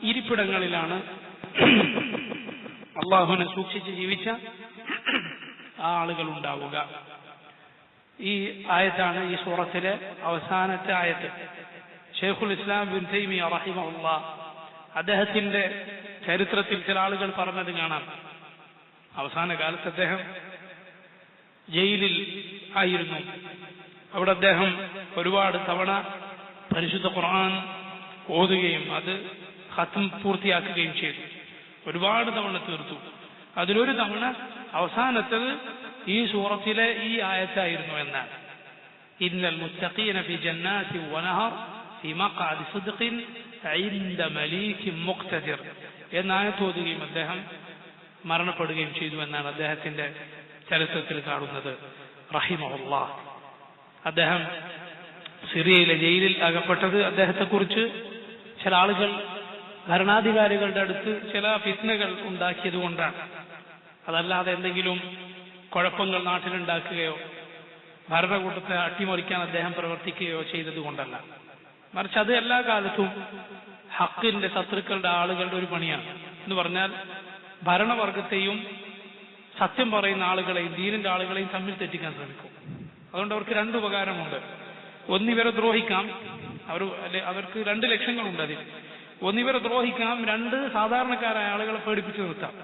ഇരിപ്പിടങ്ങളിലാണ് അള്ളാഹുവിനെ സൂക്ഷിച്ച് ജീവിച്ച ആ ആളുകൾ ഉണ്ടാവുക. ഈ ആയത്താണ് ഈ സൂറത്തിലെ അവസാനത്തെ ആയത്ത്. ഷെയ്ഖുൽ ഇസ്ലാം ഇബ്നു തൈമിയ്യ റഹിമഹുല്ലാഹ് അദ്ദേഹത്തിന്റെ ചരിത്രത്തിൽ ചില ആളുകൾ പറഞ്ഞത് കാണാം. അവസാന കാലത്ത് അദ്ദേഹം ജയിലിൽ ആയിരുന്നു. അവിടെ അദ്ദേഹം ഒരുപാട് തവണ പരിശുദ്ധ ഖുർആൻ ഓതുകയും അത് ഖത്ം പൂർത്തിയാക്കുകയും ചെയ്തു. ഒരുപാട് തവണ തീർത്തു. അതിലൊരു തവണ അവസാനത്തത് ഈ സൂറത്തിലെ ഈ ആയത്തായിരുന്നു എന്നാണ്. ഇന്നൽ മുത്തഖീന ഫി ജന്നാത്തി വനഹർ ഫി മഖഅദി സിദ്ഖിൻ ഇൻദ മലീകിൻ മുഖ്തദിർ എന്ന ആയത്ത് ഓതുകയും അദ്ദേഹം മരണപ്പെടുകയും ചെയ്തു എന്നാണ് അദ്ദേഹത്തിന്റെ ചരിത്രത്തിൽ കാണുന്നത് റഹിമഹുല്ലാഹ്. അദ്ദേഹം സിറിയയിലെ ജയിലിൽ അകപ്പെട്ടത് അദ്ദേഹത്തെക്കുറിച്ച് ചില ആളുകൾ ഭരണാധികാരികളുടെ അടുത്ത് ചില ഫിത്നകൾ ഉണ്ടാക്കിയത് കൊണ്ടാണ്. അതല്ലാതെ എന്തെങ്കിലും കുഴപ്പങ്ങൾ നാട്ടിലുണ്ടാക്കുകയോ ഭരണകൂട്ടത്തെ അട്ടിമറിക്കാൻ അദ്ദേഹം പ്രവർത്തിക്കുകയോ ചെയ്തത് കൊണ്ടല്ല. മറിച്ച് അത് എല്ലാ കാലത്തും ഹക്കിന്റെ ശത്രുക്കളുടെ ആളുകളുടെ ഒരു പണിയാണ്. എന്ന് പറഞ്ഞാൽ ഭരണവർഗത്തെയും സത്യം പറയുന്ന ആളുകളെയും ദീനിന്റെ ആളുകളെയും തമ്മിൽ തെറ്റിക്കാൻ ശ്രമിക്കും. അതുകൊണ്ട് അവർക്ക് രണ്ട് ഉപകാരമുണ്ട്. ഒന്നിവരെ ദ്രോഹിക്കാം, അവർക്ക് രണ്ട് ലക്ഷ്യങ്ങളുണ്ട് അതിൽ. ഒന്നിവരെ ദ്രോഹിക്കാം, രണ്ട് സാധാരണക്കാരായ ആളുകളെ പേടിപ്പിച്ചു നിർത്താം.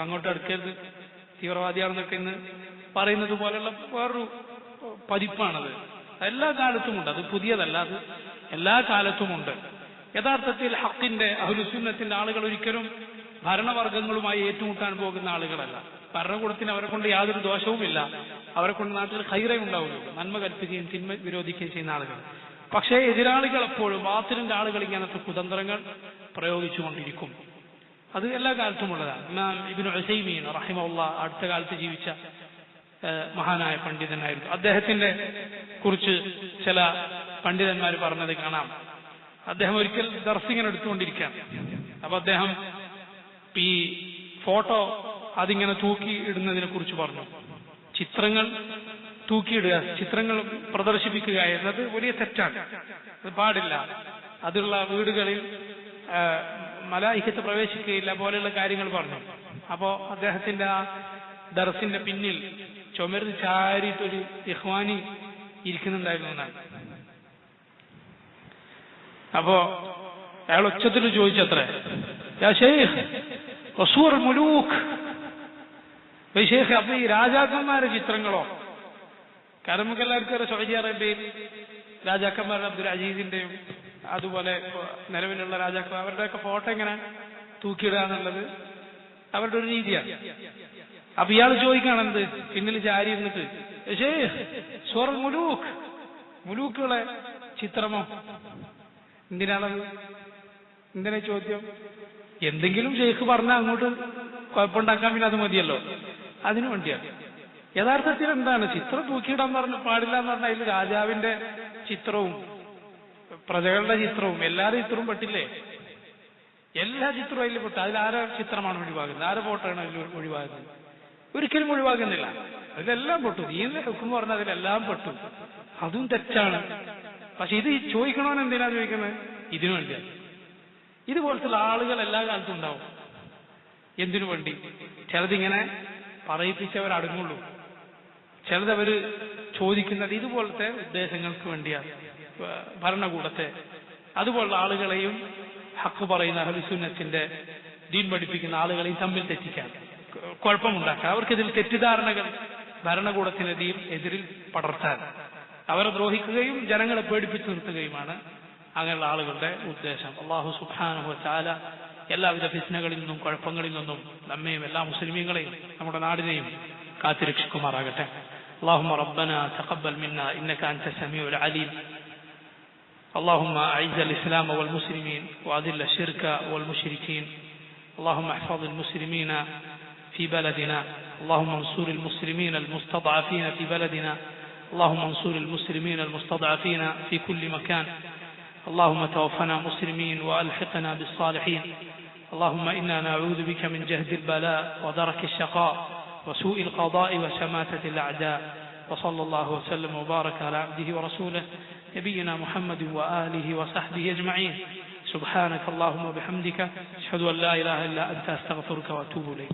അങ്ങോട്ട് അടുക്കരുത്, തീവ്രവാദിയാണെന്നൊക്കെ ഇന്ന് പറയുന്നത് പോലെയുള്ള വേറൊരു പതിപ്പാണത്. എല്ലാ കാലത്തുമുണ്ട്, അത് പുതിയതല്ല, അത് എല്ലാ കാലത്തുമുണ്ട്. യഥാർത്ഥത്തിൽ ഹക്കിന്റെ അഹ്ലുസുന്നത്തിന്റെ ആളുകൾ ഒരിക്കലും ഭരണവർഗങ്ങളുമായി ഏറ്റുമുട്ടാൻ പോകുന്ന ആളുകളല്ല. ഭരണകൂടത്തിന് അവരെ കൊണ്ട് യാതൊരു ദോഷവുമില്ല, അവരെ കൊണ്ട് നാട്ടിൽ ഖൈറേ ഉണ്ടാവുകയുള്ളൂ, നന്മ കൽപ്പിക്കുകയും തിന്മ വിരോധിക്കുകയും ചെയ്യുന്ന ആളുകൾ. പക്ഷേ എതിരാളികൾ എപ്പോഴും ബാത്തിലിന്റെ ആളുകൾ ഇങ്ങനത്തെ കുതന്ത്രങ്ങൾ പ്രയോഗിച്ചുകൊണ്ടിരിക്കും. അത് എല്ലാ കാലത്തുമുള്ളതാണ്. ഇമാം ഇബ്നു ഉസൈമീൻ റഹിമഹുല്ലാഹ് അടുത്ത കാലത്ത് ജീവിച്ച മഹാനായ പണ്ഡിതനായിരുന്നു. അദ്ദേഹത്തിന്റെ കുറിച്ച് ചില പണ്ഡിതന്മാർ പറഞ്ഞത് കാണാം. അദ്ദേഹം ഒരിക്കൽ ദർസിങ്ങനെ എടുത്തുകൊണ്ടിരിക്കുകയാണ്. അപ്പൊ അദ്ദേഹം ഈ ഫോട്ടോ അതിങ്ങനെ തൂക്കി ഇടുന്നതിനെ കുറിച്ച് പറഞ്ഞു. ചിത്രങ്ങൾ തൂക്കിയിടുക, ചിത്രങ്ങൾ പ്രദർശിപ്പിക്കുക എന്നത് വലിയ തെറ്റാണ്, അത് പാടില്ല. അതുള്ള വീടുകളിൽ മലായികത്ത് പ്രവേശിക്കുകയില്ല പോലെയുള്ള കാര്യങ്ങൾ പറഞ്ഞു. അപ്പോ അദ്ദേഹത്തിന്റെ ആ ദർസിന്റെ പിന്നിൽ ചുമരിന് ചാരിയിട്ടൊരു ഇഖ്വാനി ഇരിക്കുന്നുണ്ടായിരുന്നു എന്നാണ്. അപ്പോ അയാൾ ഉച്ചത്തിൽ ചോദിച്ചത്രേ, യാ ശൈഖ് റസൂർ മുലൂക്ക്, ശൈഖ് അപ്പൊ ഈ രാജാക്കന്മാരുടെ ചിത്രങ്ങളോ? കാരണം നമുക്ക് എല്ലാവർക്കും സൗദി അറേബ്യയിൽ രാജാക്കന്മാരുടെ അബ്ദുൽ അസീസിന്റെയും അതുപോലെ നിലവിലുള്ള രാജാക്കന്മാർ അവരുടെയൊക്കെ ഫോട്ടോ ഇങ്ങനെ തൂക്കിയിടുക എന്നുള്ളത് അവരുടെ ഒരു രീതിയാണ്. അപ്പൊ ഇയാൾ ചോദിക്കാണെന്ത് പിന്നിൽ ചാരി ഇരുന്നിട്ട് സൂറൽ മുലൂക്ക്, മുലൂക്കുകളെ ചിത്രമോ? എന്തിനാണത്? എന്തിനാ ചോദ്യം? എന്തെങ്കിലും ഷെയ്ഖ് പറഞ്ഞാൽ അങ്ങോട്ട് കുഴപ്പമുണ്ടാക്കാൻ പിന്നെ അത് മതിയല്ലോ, അതിനു വേണ്ടിയാണ്. യഥാർത്ഥത്തിൽ എന്താണ് ചിത്രം തൂക്കിയിടാൻ പാടില്ല എന്ന് പറഞ്ഞാൽ അതിൽ രാജാവിന്റെ ചിത്രവും പ്രജകളുടെ ചിത്രവും എല്ലാ ചിത്രവും പെട്ടില്ലേ? എല്ലാ ചിത്രവും അതിൽ പെട്ടു. അതിലാരെ ചിത്രമാണ് ഒഴിവാകുന്നത്? ആരെ ഫോട്ടോയാണ് അതിൽ ഒഴിവാകുന്നത്? ഒരിക്കലും ഒഴിവാകുന്നില്ല. അതിലെല്ലാം പെട്ടു. ദീനിലെ ഹുക്ം പറഞ്ഞാൽ അതിലെല്ലാം പെട്ടു. അതും തെറ്റാണ്. പക്ഷെ ഇത് ചോദിക്കണമെന്ന് എന്തിനാ ചോദിക്കുന്നത്? ഇതിനു വേണ്ടിയാണ്. ഇതുപോലത്തുള്ള ആളുകൾ എല്ലാ കാലത്തും ഉണ്ടാവും. എന്തിനു വേണ്ടി? ചിലതിങ്ങനെ പറയിപ്പിച്ചവരടങ്ങുള്ളൂ, ചിലതവര് ചോദിക്കുന്നത് ഇതുപോലത്തെ ഉദ്ദേശങ്ങൾക്ക് വേണ്ടിയാണ്. ഭരണകൂടത്തെ അതുപോലുള്ള ആളുകളെയും ഹക്ക് പറയുന്ന അഹ്ലുസുന്നത്തിന്റെ ദീൻ പഠിപ്പിക്കുന്ന ആളുകളെയും തമ്മിൽ തെറ്റിക്കാൻ, കുഴപ്പമുണ്ടാക്കാൻ, അവർക്കിതിൽ തെറ്റിദ്ധാരണകൾ ഭരണകൂടത്തിനെതിൽ എതിരിൽ പടർത്താൻ, അവരെ ദ്രോഹിക്കുകയും ജനങ്ങളെ പേടിപ്പിച്ചു നിർത്തുകയുമാണ് അങ്ങനെയുള്ള ആളുകളുടെ ഉദ്ദേശം. അല്ലാഹു സുബ്ഹാനഹു വ തആല എല്ലാവിധ ഫിത്നകളിൽ നിന്നും കുഴപ്പങ്ങളിൽ നിന്നും നമ്മയും എല്ലാ മുസ്ലിമീങ്ങളെയും നമ്മുടെ നാടിനെയും കാത്തുരക്ഷിക്കുമാറാകട്ടെ. اللهم ربنا تقبل منا إنك أنت السميع العليم. اللهم أعز الإسلام والمسلمين وأذل الشرك والمشركين. اللهم احفظ المسلمين في بلدنا. اللهم انصر المسلمين المستضعفين في بلدنا. اللهم انصر المسلمين المستضعفين في كل مكان. اللهم توفنا مسلمين وألحقنا بالصالحين. اللهم إنا نعوذ بك من جهد البلاء ودرك الشقاء وسوء القضاء وشماتة الأعداء. وصلى الله وسلم وبارك على عبده ورسوله نبينا محمد وآله وصحبه أجمعين. سبحانك اللهم وبحمدك أشهد أن لا إله إلا أنت أستغفرك وأتوب إليك.